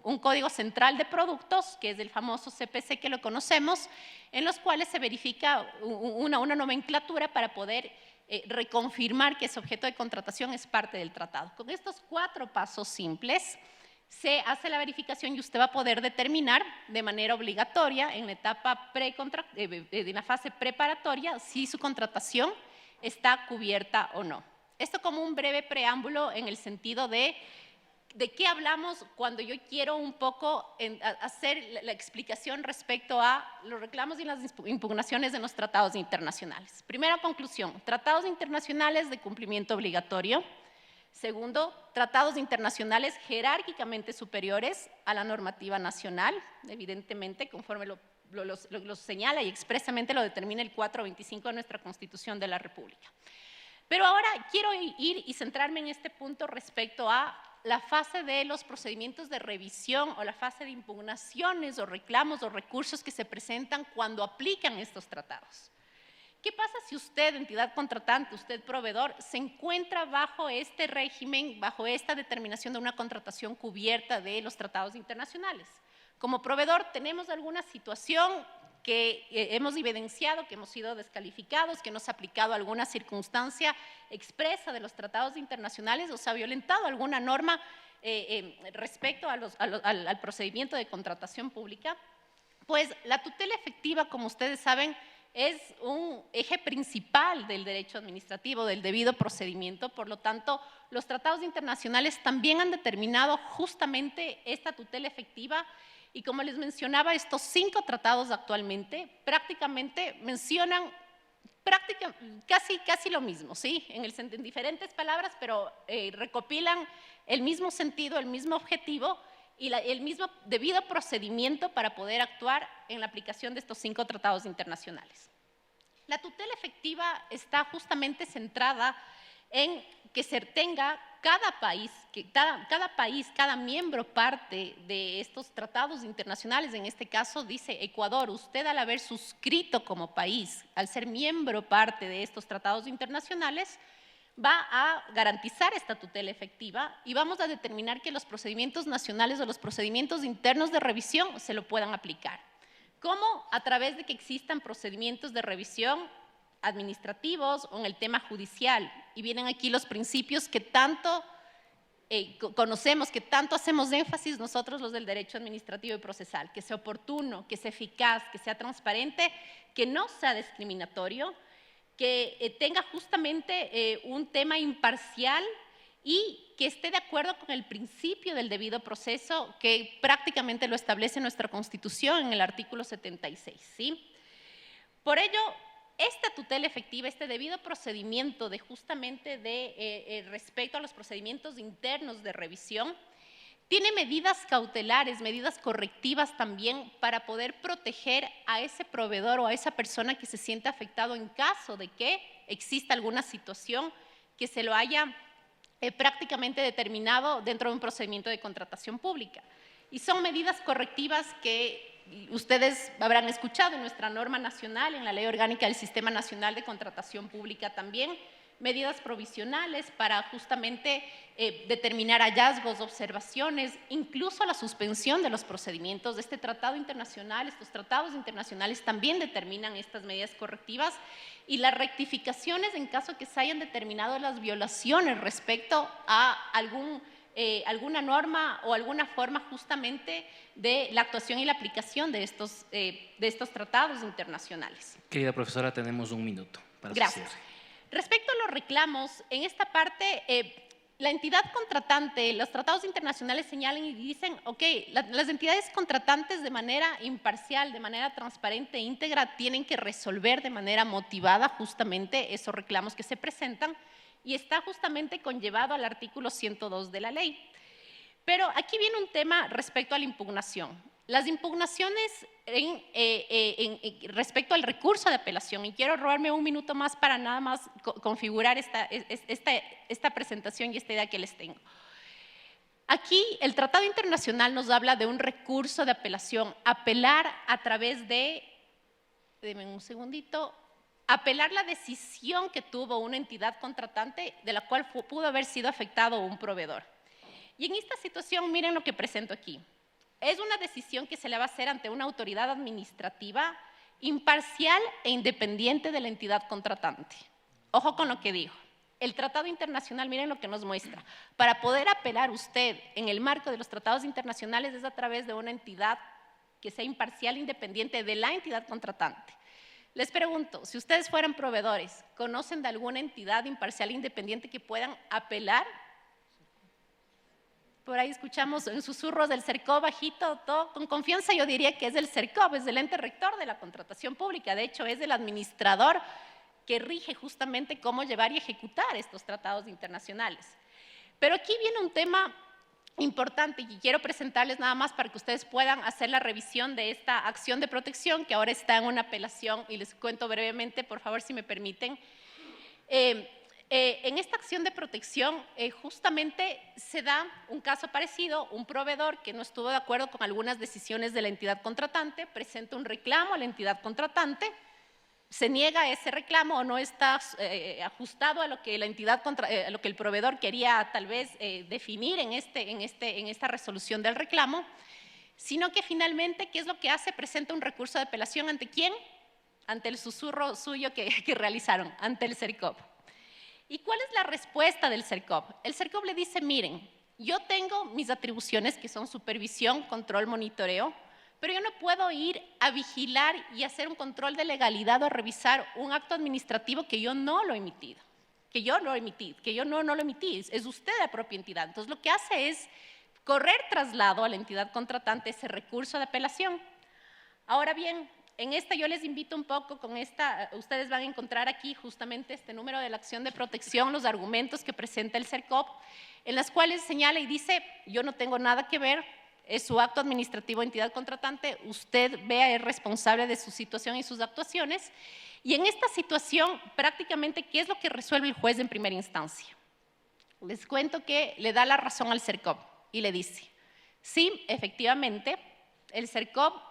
S5: un código central de productos, que es el famoso CPC que lo conocemos, en los cuales se verifica una nomenclatura para poder reconfirmar que ese objeto de contratación es parte del tratado. Con estos 4 pasos simples se hace la verificación y usted va a poder determinar de manera obligatoria en la etapa en la fase preparatoria si su contratación está cubierta o no. Esto como un breve preámbulo en el sentido de qué hablamos cuando yo quiero un poco hacer la explicación respecto a los reclamos y las impugnaciones de los tratados internacionales. Primera conclusión, tratados internacionales de cumplimiento obligatorio. Segundo, tratados internacionales jerárquicamente superiores a la normativa nacional, evidentemente, conforme lo señala y expresamente lo determina el 425 de nuestra Constitución de la República. Pero ahora quiero ir y centrarme en este punto respecto a la fase de los procedimientos de revisión o la fase de impugnaciones o reclamos o recursos que se presentan cuando aplican estos tratados. ¿Qué pasa si usted, entidad contratante, usted proveedor, se encuentra bajo este régimen, bajo esta determinación de una contratación cubierta de los tratados internacionales? Como proveedor tenemos alguna situación que hemos evidenciado, que hemos sido descalificados, que nos ha aplicado alguna circunstancia expresa de los tratados internacionales o se ha violentado alguna norma respecto al procedimiento de contratación pública, pues la tutela efectiva, como ustedes saben, es un eje principal del derecho administrativo, del debido procedimiento. Por lo tanto, los tratados internacionales también han determinado justamente esta tutela efectiva. Y como les mencionaba, estos 5 tratados actualmente prácticamente mencionan casi lo mismo, ¿sí? En diferentes palabras, pero recopilan el mismo sentido, el mismo objetivo y el mismo debido procedimiento para poder actuar en la aplicación de estos 5 tratados internacionales. La tutela efectiva está justamente centrada en que se tenga cada miembro parte de estos tratados internacionales. En este caso dice Ecuador, usted al haber suscrito como país, al ser miembro parte de estos tratados internacionales, va a garantizar esta tutela efectiva y vamos a determinar que los procedimientos nacionales o los procedimientos internos de revisión se lo puedan aplicar. ¿Cómo? A través de que existan procedimientos de revisión administrativos o en el tema judicial. Y vienen aquí los principios que tanto conocemos, que tanto hacemos énfasis nosotros los del derecho administrativo y procesal, que sea oportuno, que sea eficaz, que sea transparente, que no sea discriminatorio, que tenga justamente un tema imparcial y que esté de acuerdo con el principio del debido proceso que prácticamente lo establece nuestra Constitución en el artículo 76, ¿sí? Por ello, esta tutela efectiva, este debido procedimiento de justamente respecto a los procedimientos internos de revisión, tiene medidas cautelares, medidas correctivas también para poder proteger a ese proveedor o a esa persona que se siente afectado en caso de que exista alguna situación que se lo haya prácticamente determinado dentro de un procedimiento de contratación pública. Y son medidas correctivas que ustedes habrán escuchado en nuestra norma nacional, en la Ley Orgánica del Sistema Nacional de Contratación Pública también, medidas provisionales para justamente determinar hallazgos, observaciones, incluso la suspensión de los procedimientos de este tratado internacional. Estos tratados internacionales también determinan estas medidas correctivas y las rectificaciones en caso que se hayan determinado las violaciones respecto a alguna norma o alguna forma justamente de la actuación y la aplicación de estos tratados internacionales.
S1: Querida profesora, tenemos un minuto para su
S5: Gracias.
S1: cierre.
S5: Respecto a los reclamos, en esta parte, la entidad contratante, los tratados internacionales señalan y dicen, ok, las entidades contratantes de manera imparcial, de manera transparente e íntegra, tienen que resolver de manera motivada justamente esos reclamos que se presentan, y está justamente conllevado al artículo 102 de la ley. Pero aquí viene un tema respecto a la impugnación. Las impugnaciones respecto al recurso de apelación, y quiero robarme un minuto más para nada más configurar esta presentación y esta idea que les tengo. Aquí el Tratado Internacional nos habla de un recurso de apelación, apelar a través de, denme un segundito, apelar la decisión que tuvo una entidad contratante de la cual pudo haber sido afectado un proveedor. Y en esta situación, miren lo que presento aquí. Es una decisión que se le va a hacer ante una autoridad administrativa imparcial e independiente de la entidad contratante. Ojo con lo que digo. El Tratado Internacional, miren lo que nos muestra. Para poder apelar usted en el marco de los tratados internacionales es a través de una entidad que sea imparcial e independiente de la entidad contratante. Les pregunto, si ustedes fueran proveedores, ¿conocen de alguna entidad imparcial e independiente que puedan apelar? Por ahí escuchamos en susurros del CERCOP bajito, todo con confianza yo diría que es del CERCOP, es del ente rector de la contratación pública, de hecho es el administrador que rige justamente cómo llevar y ejecutar estos tratados internacionales. Pero aquí viene un tema importante y quiero presentarles nada más para que ustedes puedan hacer la revisión de esta acción de protección que ahora está en una apelación, y les cuento brevemente, por favor, si me permiten. En esta acción de protección justamente se da un caso parecido, un proveedor que no estuvo de acuerdo con algunas decisiones de la entidad contratante, presenta un reclamo a la entidad contratante, se niega ese reclamo o no está ajustado a lo que la entidad a lo que el proveedor quería tal vez definir en esta resolución del reclamo, sino que finalmente, ¿qué es lo que hace? Presenta un recurso de apelación, ¿ante quién? Ante el susurro suyo que realizaron, ante el CERCOP. ¿Y cuál es la respuesta del CERCOP? El CERCOP le dice, miren, yo tengo mis atribuciones que son supervisión, control, monitoreo, pero yo no puedo ir a vigilar y hacer un control de legalidad o a revisar un acto administrativo que yo no lo he emitido, que yo no lo emití, es usted la propia entidad. Entonces lo que hace es correr traslado a la entidad contratante ese recurso de apelación. Ahora bien, en esta yo les invito un poco, con esta, ustedes van a encontrar aquí justamente este número de la acción de protección, los argumentos que presenta el CERCOP, en las cuales señala y dice, yo no tengo nada que ver, es su acto administrativo de entidad contratante, usted vea, es responsable de su situación y sus actuaciones, y en esta situación prácticamente, ¿qué es lo que resuelve el juez en primera instancia? Les cuento que le da la razón al CERCOP y le dice, sí, efectivamente, el CERCOP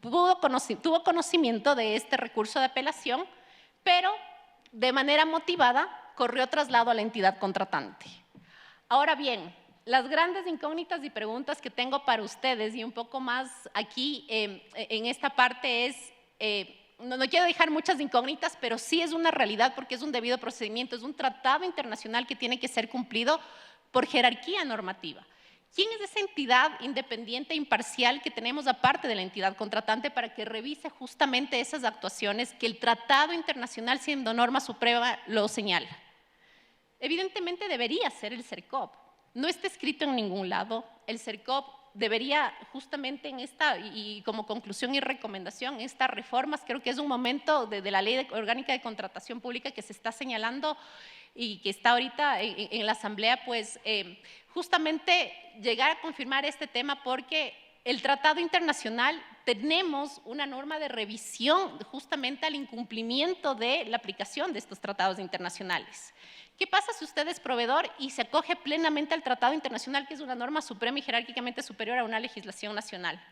S5: tuvo conocimiento de este recurso de apelación, pero de manera motivada corrió traslado a la entidad contratante. Ahora bien, las grandes incógnitas y preguntas que tengo para ustedes y un poco más aquí en esta parte es, no quiero dejar muchas incógnitas, pero sí es una realidad porque es un debido procedimiento, es un tratado internacional que tiene que ser cumplido por jerarquía normativa. ¿Quién es esa entidad independiente e imparcial que tenemos aparte de la entidad contratante para que revise justamente esas actuaciones que el Tratado Internacional, siendo norma suprema, lo señala? Evidentemente debería ser el CERCOP. No está escrito en ningún lado. El CERCOP debería justamente en esta, y como conclusión y recomendación, estas reformas, creo que es un momento de la Ley Orgánica de Contratación Pública que se está señalando y que está ahorita en la Asamblea, pues justamente llegar a confirmar este tema porque el Tratado Internacional tenemos una norma de revisión justamente al incumplimiento de la aplicación de estos tratados internacionales. ¿Qué pasa si usted es proveedor y se acoge plenamente al Tratado Internacional, que es una norma suprema y jerárquicamente superior a una legislación nacional?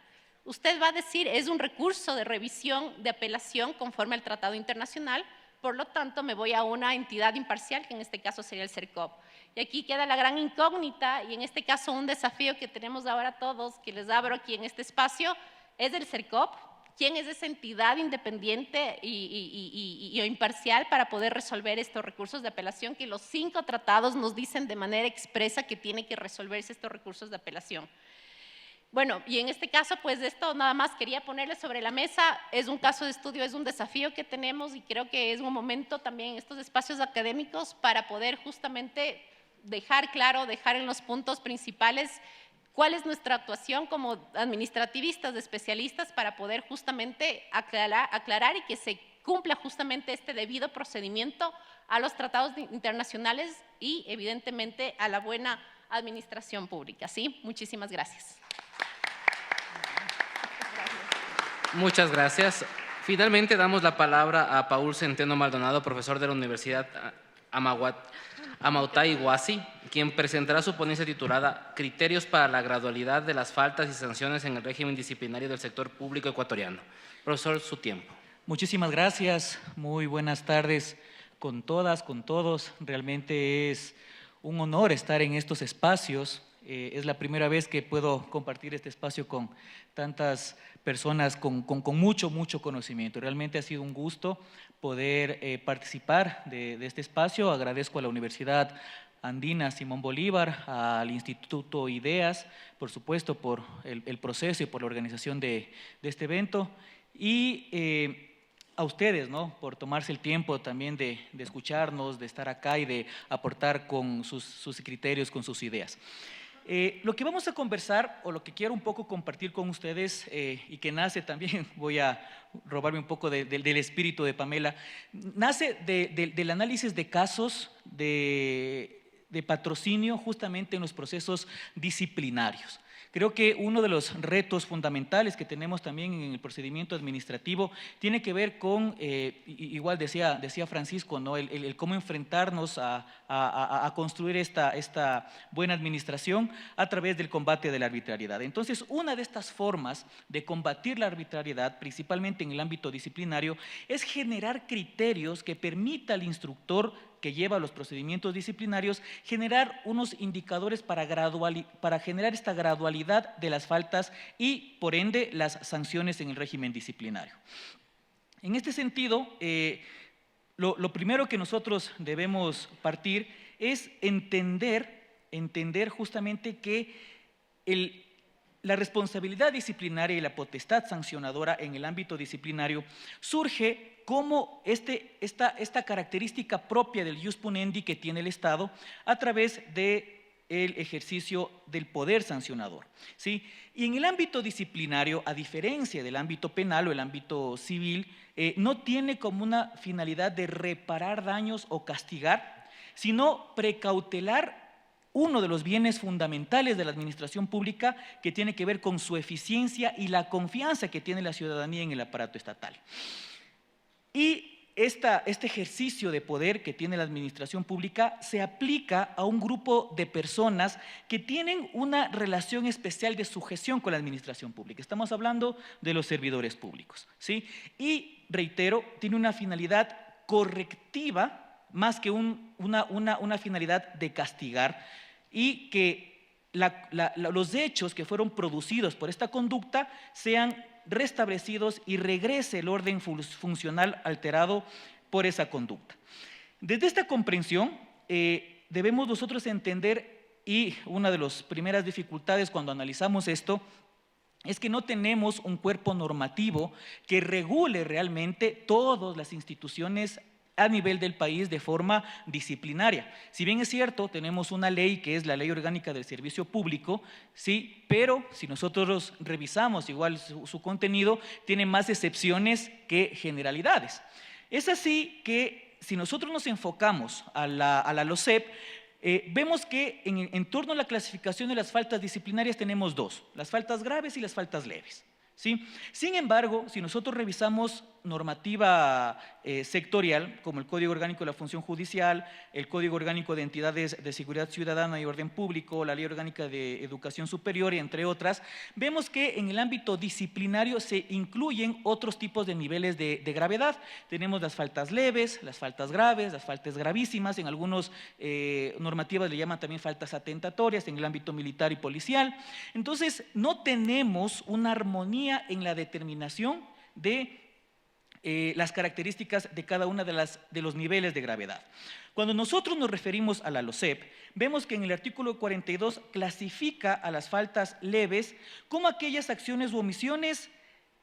S5: Usted va a decir, es un recurso de revisión, de apelación conforme al Tratado Internacional, por lo tanto me voy a una entidad imparcial, que en este caso sería el CERCOP. Y aquí queda la gran incógnita, y en este caso un desafío que tenemos ahora todos, que les abro aquí en este espacio, es el CERCOP. ¿Quién es esa entidad independiente y imparcial para poder resolver estos recursos de apelación que los 5 tratados nos dicen de manera expresa que tiene que resolverse estos recursos de apelación? Bueno, y en este caso, pues esto nada más quería ponerle sobre la mesa, es un caso de estudio, es un desafío que tenemos y creo que es un momento también en estos espacios académicos para poder justamente dejar claro, dejar en los puntos principales cuál es nuestra actuación como administrativistas, especialistas, para poder justamente aclarar y que se cumpla justamente este debido procedimiento a los tratados internacionales y evidentemente a la buena administración pública. ¿Sí? Muchísimas gracias.
S1: Muchas gracias. Finalmente damos la palabra a Paul Centeno Maldonado, profesor de la Universidad Amautai Huasi, quien presentará su ponencia titulada Criterios para la gradualidad de las faltas y sanciones en el régimen disciplinario del sector público ecuatoriano. Profesor, su tiempo.
S6: Muchísimas gracias. Muy buenas tardes con todas, con todos. Realmente es un honor estar en estos espacios. Es la primera vez que puedo compartir este espacio con tantas personas con mucho conocimiento. Realmente ha sido un gusto poder participar de este espacio. Agradezco a la Universidad Andina Simón Bolívar, al Instituto Ideas, por supuesto, por el proceso y por la organización de este evento, y a ustedes, ¿no?, por tomarse el tiempo también de escucharnos, de estar acá y de aportar con sus criterios, con sus ideas. Lo que vamos a conversar, o lo que quiero un poco compartir con ustedes, y que nace también, voy a robarme un poco del espíritu de Pamela, nace del análisis de casos de patrocinio justamente en los procesos disciplinarios. Creo que uno de los retos fundamentales que tenemos también en el procedimiento administrativo tiene que ver con, igual decía Francisco, ¿no?, el cómo enfrentarnos a construir esta buena administración a través del combate de la arbitrariedad. Entonces, una de estas formas de combatir la arbitrariedad, principalmente en el ámbito disciplinario, es generar criterios que permita al instructor que lleva los procedimientos disciplinarios, generar unos indicadores para generar esta gradualidad de las faltas y, por ende, las sanciones en el régimen disciplinario. En este sentido, lo primero que nosotros debemos partir es entender justamente que la responsabilidad disciplinaria y la potestad sancionadora en el ámbito disciplinario surge como esta característica propia del ius puniendi que tiene el Estado a través del ejercicio del poder sancionador, ¿sí? Y en el ámbito disciplinario, a diferencia del ámbito penal o el ámbito civil, no tiene como una finalidad de reparar daños o castigar, sino precautelar uno de los bienes fundamentales de la administración pública, que tiene que ver con su eficiencia y la confianza que tiene la ciudadanía en el aparato estatal. Y este ejercicio de poder que tiene la administración pública se aplica a un grupo de personas que tienen una relación especial de sujeción con la administración pública. Estamos hablando de los servidores públicos, ¿sí? Y, reitero, tiene una finalidad correctiva más que una finalidad de castigar, y que los hechos que fueron producidos por esta conducta sean restablecidos y regrese el orden funcional alterado por esa conducta. Desde esta comprensión debemos nosotros entender, y una de las primeras dificultades cuando analizamos esto es que no tenemos un cuerpo normativo que regule realmente todas las instituciones a nivel del país de forma disciplinaria. Si bien es cierto, tenemos una ley que es la Ley Orgánica del Servicio Público, sí, pero si nosotros revisamos igual su contenido, tiene más excepciones que generalidades. Es así que si nosotros nos enfocamos a la LOCEP, vemos que en torno a la clasificación de las faltas disciplinarias tenemos dos: las faltas graves y las faltas leves, ¿sí? Sin embargo, si nosotros revisamos normativa sectorial, como el Código Orgánico de la Función Judicial, el Código Orgánico de Entidades de Seguridad Ciudadana y Orden Público, la Ley Orgánica de Educación Superior, entre otras, vemos que en el ámbito disciplinario se incluyen otros tipos de niveles de gravedad. Tenemos las faltas leves, las faltas graves, las faltas gravísimas, en algunas normativas le llaman también faltas atentatorias en el ámbito militar y policial. Entonces, no tenemos una armonía en la determinación de las características de cada una de los niveles de gravedad. Cuando nosotros nos referimos a la LOCEP, vemos que en el artículo 42 clasifica a las faltas leves como aquellas acciones u omisiones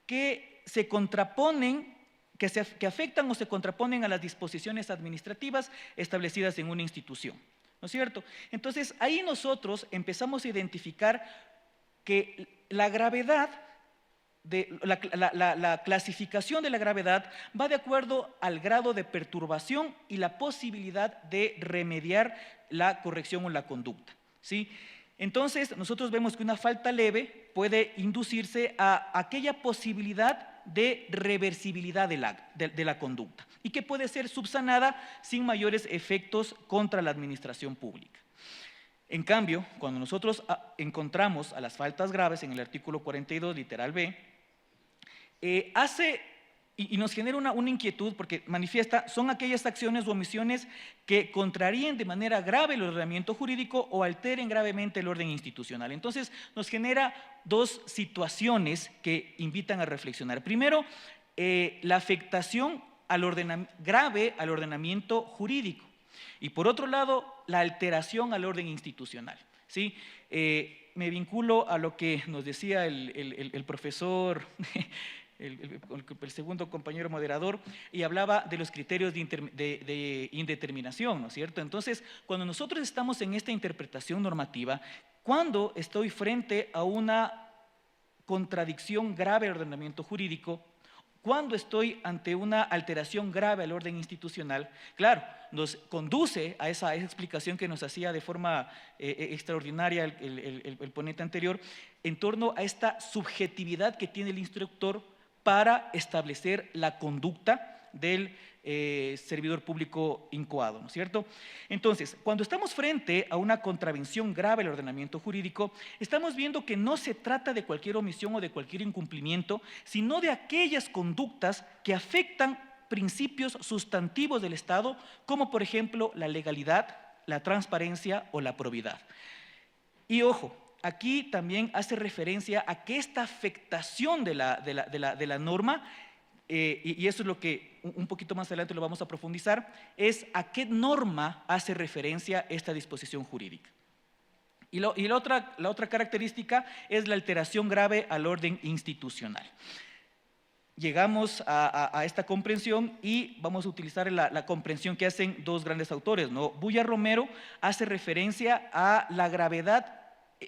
S6: que se contraponen, que afectan o se contraponen a las disposiciones administrativas establecidas en una institución, ¿no es cierto? Entonces, ahí nosotros empezamos a identificar que la gravedad, la clasificación de la gravedad va de acuerdo al grado de perturbación y la posibilidad de remediar la corrección o la conducta, ¿sí? Entonces, nosotros vemos que una falta leve puede inducirse a aquella posibilidad de reversibilidad de la conducta y que puede ser subsanada sin mayores efectos contra la administración pública. En cambio, cuando nosotros encontramos a las faltas graves en el artículo 42, literal B, y nos genera una inquietud porque manifiesta, son aquellas acciones u omisiones que contraríen de manera grave el ordenamiento jurídico o alteren gravemente el orden institucional. Entonces, nos genera dos situaciones que invitan a reflexionar. Primero, la afectación grave al ordenamiento jurídico. Y por otro lado, la alteración al orden institucional, ¿sí? Me vinculo a lo que nos decía el profesor, el segundo compañero moderador, y hablaba de los criterios de indeterminación, ¿no es cierto? Entonces, cuando nosotros estamos en esta interpretación normativa, cuando estoy frente a una contradicción grave al ordenamiento jurídico, cuando estoy ante una alteración grave al orden institucional, claro, nos conduce a esa explicación que nos hacía de forma extraordinaria el ponente anterior, en torno a esta subjetividad que tiene el instructor para establecer la conducta del servidor público incoado, ¿no es cierto? Entonces, cuando estamos frente a una contravención grave al ordenamiento jurídico, estamos viendo que no se trata de cualquier omisión o de cualquier incumplimiento, sino de aquellas conductas que afectan principios sustantivos del Estado, como por ejemplo la legalidad, la transparencia o la probidad. Y ojo, aquí también hace referencia a que esta afectación de la norma, y eso es lo que un poquito más adelante lo vamos a profundizar, es a qué norma hace referencia esta disposición jurídica. Y la otra característica es la alteración grave al orden institucional. Llegamos a esta comprensión y vamos a utilizar la comprensión que hacen dos grandes autores, ¿no? Bulla Romero hace referencia a la gravedad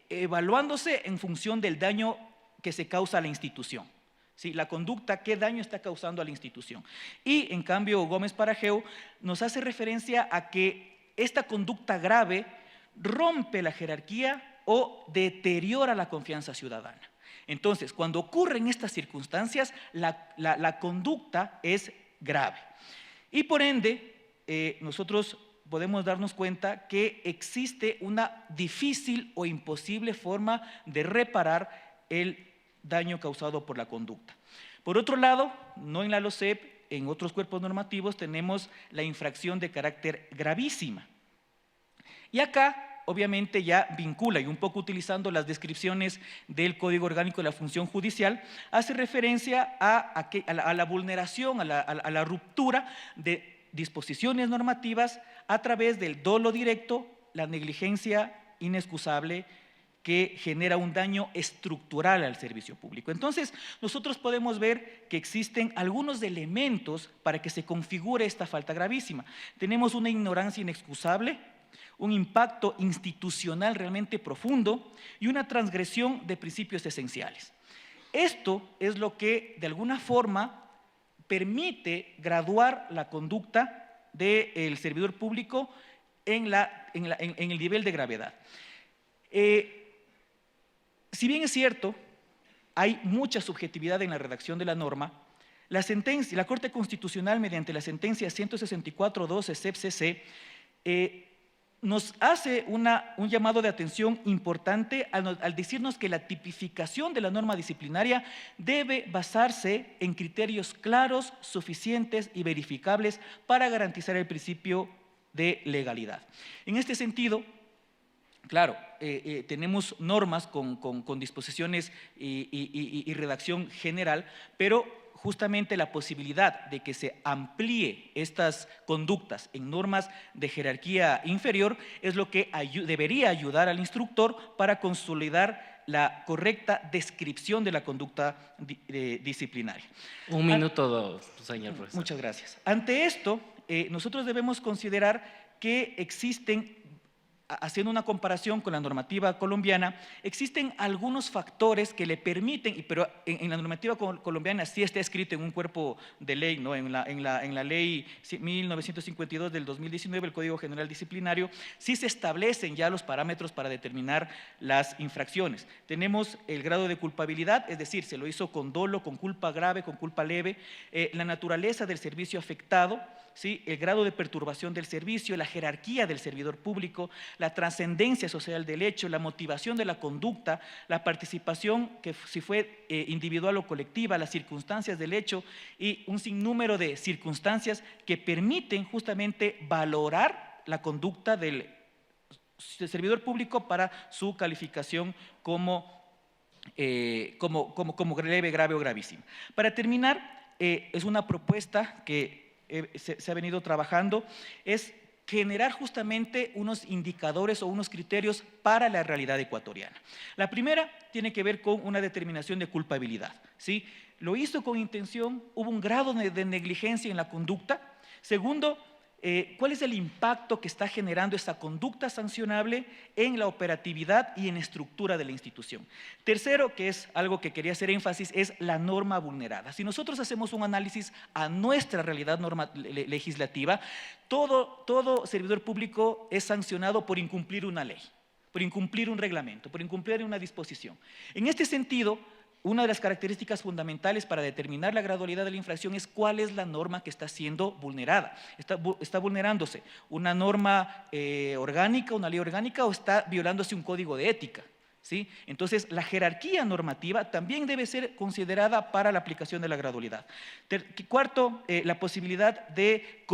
S6: evaluándose en función del daño que se causa a la institución. ¿Sí? La conducta, qué daño está causando a la institución. Y en cambio Gómez Parajeu nos hace referencia a que esta conducta grave rompe la jerarquía o deteriora la confianza ciudadana. Entonces, cuando ocurren estas circunstancias, la conducta es grave. Y por ende, nosotros podemos darnos cuenta que existe una difícil o imposible forma de reparar el daño causado por la conducta. Por otro lado, no en la LOCEP, en otros cuerpos normativos tenemos la infracción de carácter gravísima. Y acá, obviamente, ya vincula, y un poco utilizando las descripciones del Código Orgánico de la Función Judicial, hace referencia a la vulneración, a la ruptura de disposiciones normativas a través del dolo directo, la negligencia inexcusable que genera un daño estructural al servicio público. Entonces, nosotros podemos ver que existen algunos elementos para que se configure esta falta gravísima. Tenemos una ignorancia inexcusable, un impacto institucional realmente profundo y una transgresión de principios esenciales. Esto es lo que, de alguna forma, permite graduar la conducta del servidor público en el nivel de gravedad. Si bien es cierto, hay mucha subjetividad en la redacción de la norma, La Corte Constitucional, mediante la sentencia 164.12 CEP-CC, nos hace un llamado de atención importante al decirnos que la tipificación de la norma disciplinaria debe basarse en criterios claros, suficientes y verificables para garantizar el principio de legalidad. En este sentido, claro, tenemos normas con disposiciones y redacción general, pero justamente la posibilidad de que se amplíe estas conductas en normas de jerarquía inferior es lo que debería ayudar al instructor para consolidar la correcta descripción de la conducta disciplinaria.
S1: Un minuto, señor profesor.
S6: Muchas gracias. Ante esto, nosotros debemos considerar que existen, haciendo una comparación con la normativa colombiana, existen algunos factores que le permiten, pero en la normativa colombiana sí está escrito en un cuerpo de ley, ¿no? en la ley 1952 del 2019, el Código General Disciplinario, sí se establecen ya los parámetros para determinar las infracciones. Tenemos el grado de culpabilidad, es decir, se lo hizo con dolo, con culpa grave, con culpa leve, la naturaleza del servicio afectado, ¿sí? El grado de perturbación del servicio, la jerarquía del servidor público, la trascendencia social del hecho, la motivación de la conducta, la participación, que si fue individual o colectiva, las circunstancias del hecho y un sinnúmero de circunstancias que permiten justamente valorar la conducta del servidor público para su calificación como leve, grave o gravísima. Para terminar, es una propuesta que se ha venido trabajando, es generar justamente unos indicadores o unos criterios para la realidad ecuatoriana. La primera tiene que ver con una determinación de culpabilidad, ¿sí? Lo hizo con intención, hubo un grado de negligencia en la conducta. Segundo, ¿cuál es el impacto que está generando esa conducta sancionable en la operatividad y en la estructura de la institución? Tercero, que es algo que quería hacer énfasis, es la norma vulnerada. Si nosotros hacemos un análisis a nuestra realidad legislativa, todo servidor público es sancionado por incumplir una ley, por incumplir un reglamento, por incumplir una disposición. En este sentido, una de las características fundamentales para determinar la gradualidad de la infracción es cuál es la norma que está siendo vulnerada. ¿Está vulnerándose una norma orgánica, una ley orgánica, o está violándose un código de ética? ¿Sí? Entonces, la jerarquía normativa también debe ser considerada para la aplicación de la gradualidad. Cuarto, la posibilidad de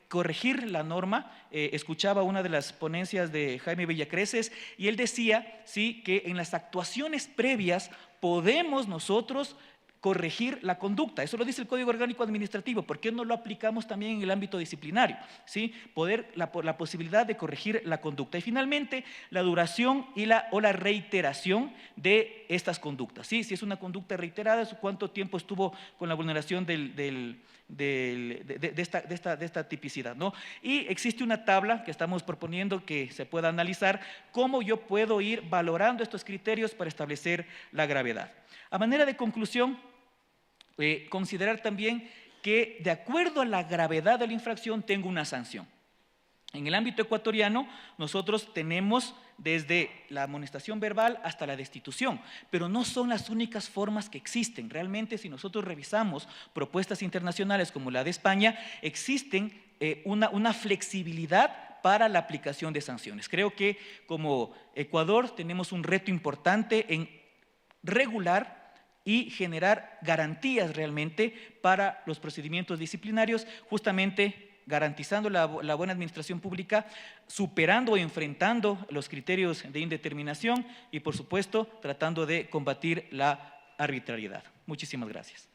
S6: corregir la norma. Escuchaba una de las ponencias de Jaime Villacreces y él decía, sí, que en las actuaciones previas podemos nosotros corregir la conducta. Eso lo dice el Código Orgánico Administrativo. ¿Por qué no lo aplicamos también en el ámbito disciplinario? ¿Sí? La posibilidad de corregir la conducta. Y finalmente, la duración o la reiteración de estas conductas. ¿Sí? Si es una conducta reiterada, ¿cuánto tiempo estuvo con la vulneración de esta tipicidad, ¿no? Y existe una tabla que estamos proponiendo que se pueda analizar cómo yo puedo ir valorando estos criterios para establecer la gravedad. A manera de conclusión, considerar también que de acuerdo a la gravedad de la infracción tengo una sanción. En el ámbito ecuatoriano nosotros tenemos desde la amonestación verbal hasta la destitución, pero no son las únicas formas que existen. Realmente, si nosotros revisamos propuestas internacionales como la de España, existen una flexibilidad para la aplicación de sanciones. Creo que como Ecuador tenemos un reto importante en regular y generar garantías realmente para los procedimientos disciplinarios, justamente garantizando la buena administración pública, superando o enfrentando los criterios de indeterminación y, por supuesto, tratando de combatir la arbitrariedad. Muchísimas gracias.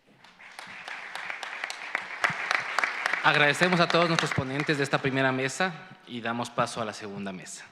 S1: Agradecemos a todos nuestros ponentes de esta primera mesa y damos paso a la segunda mesa.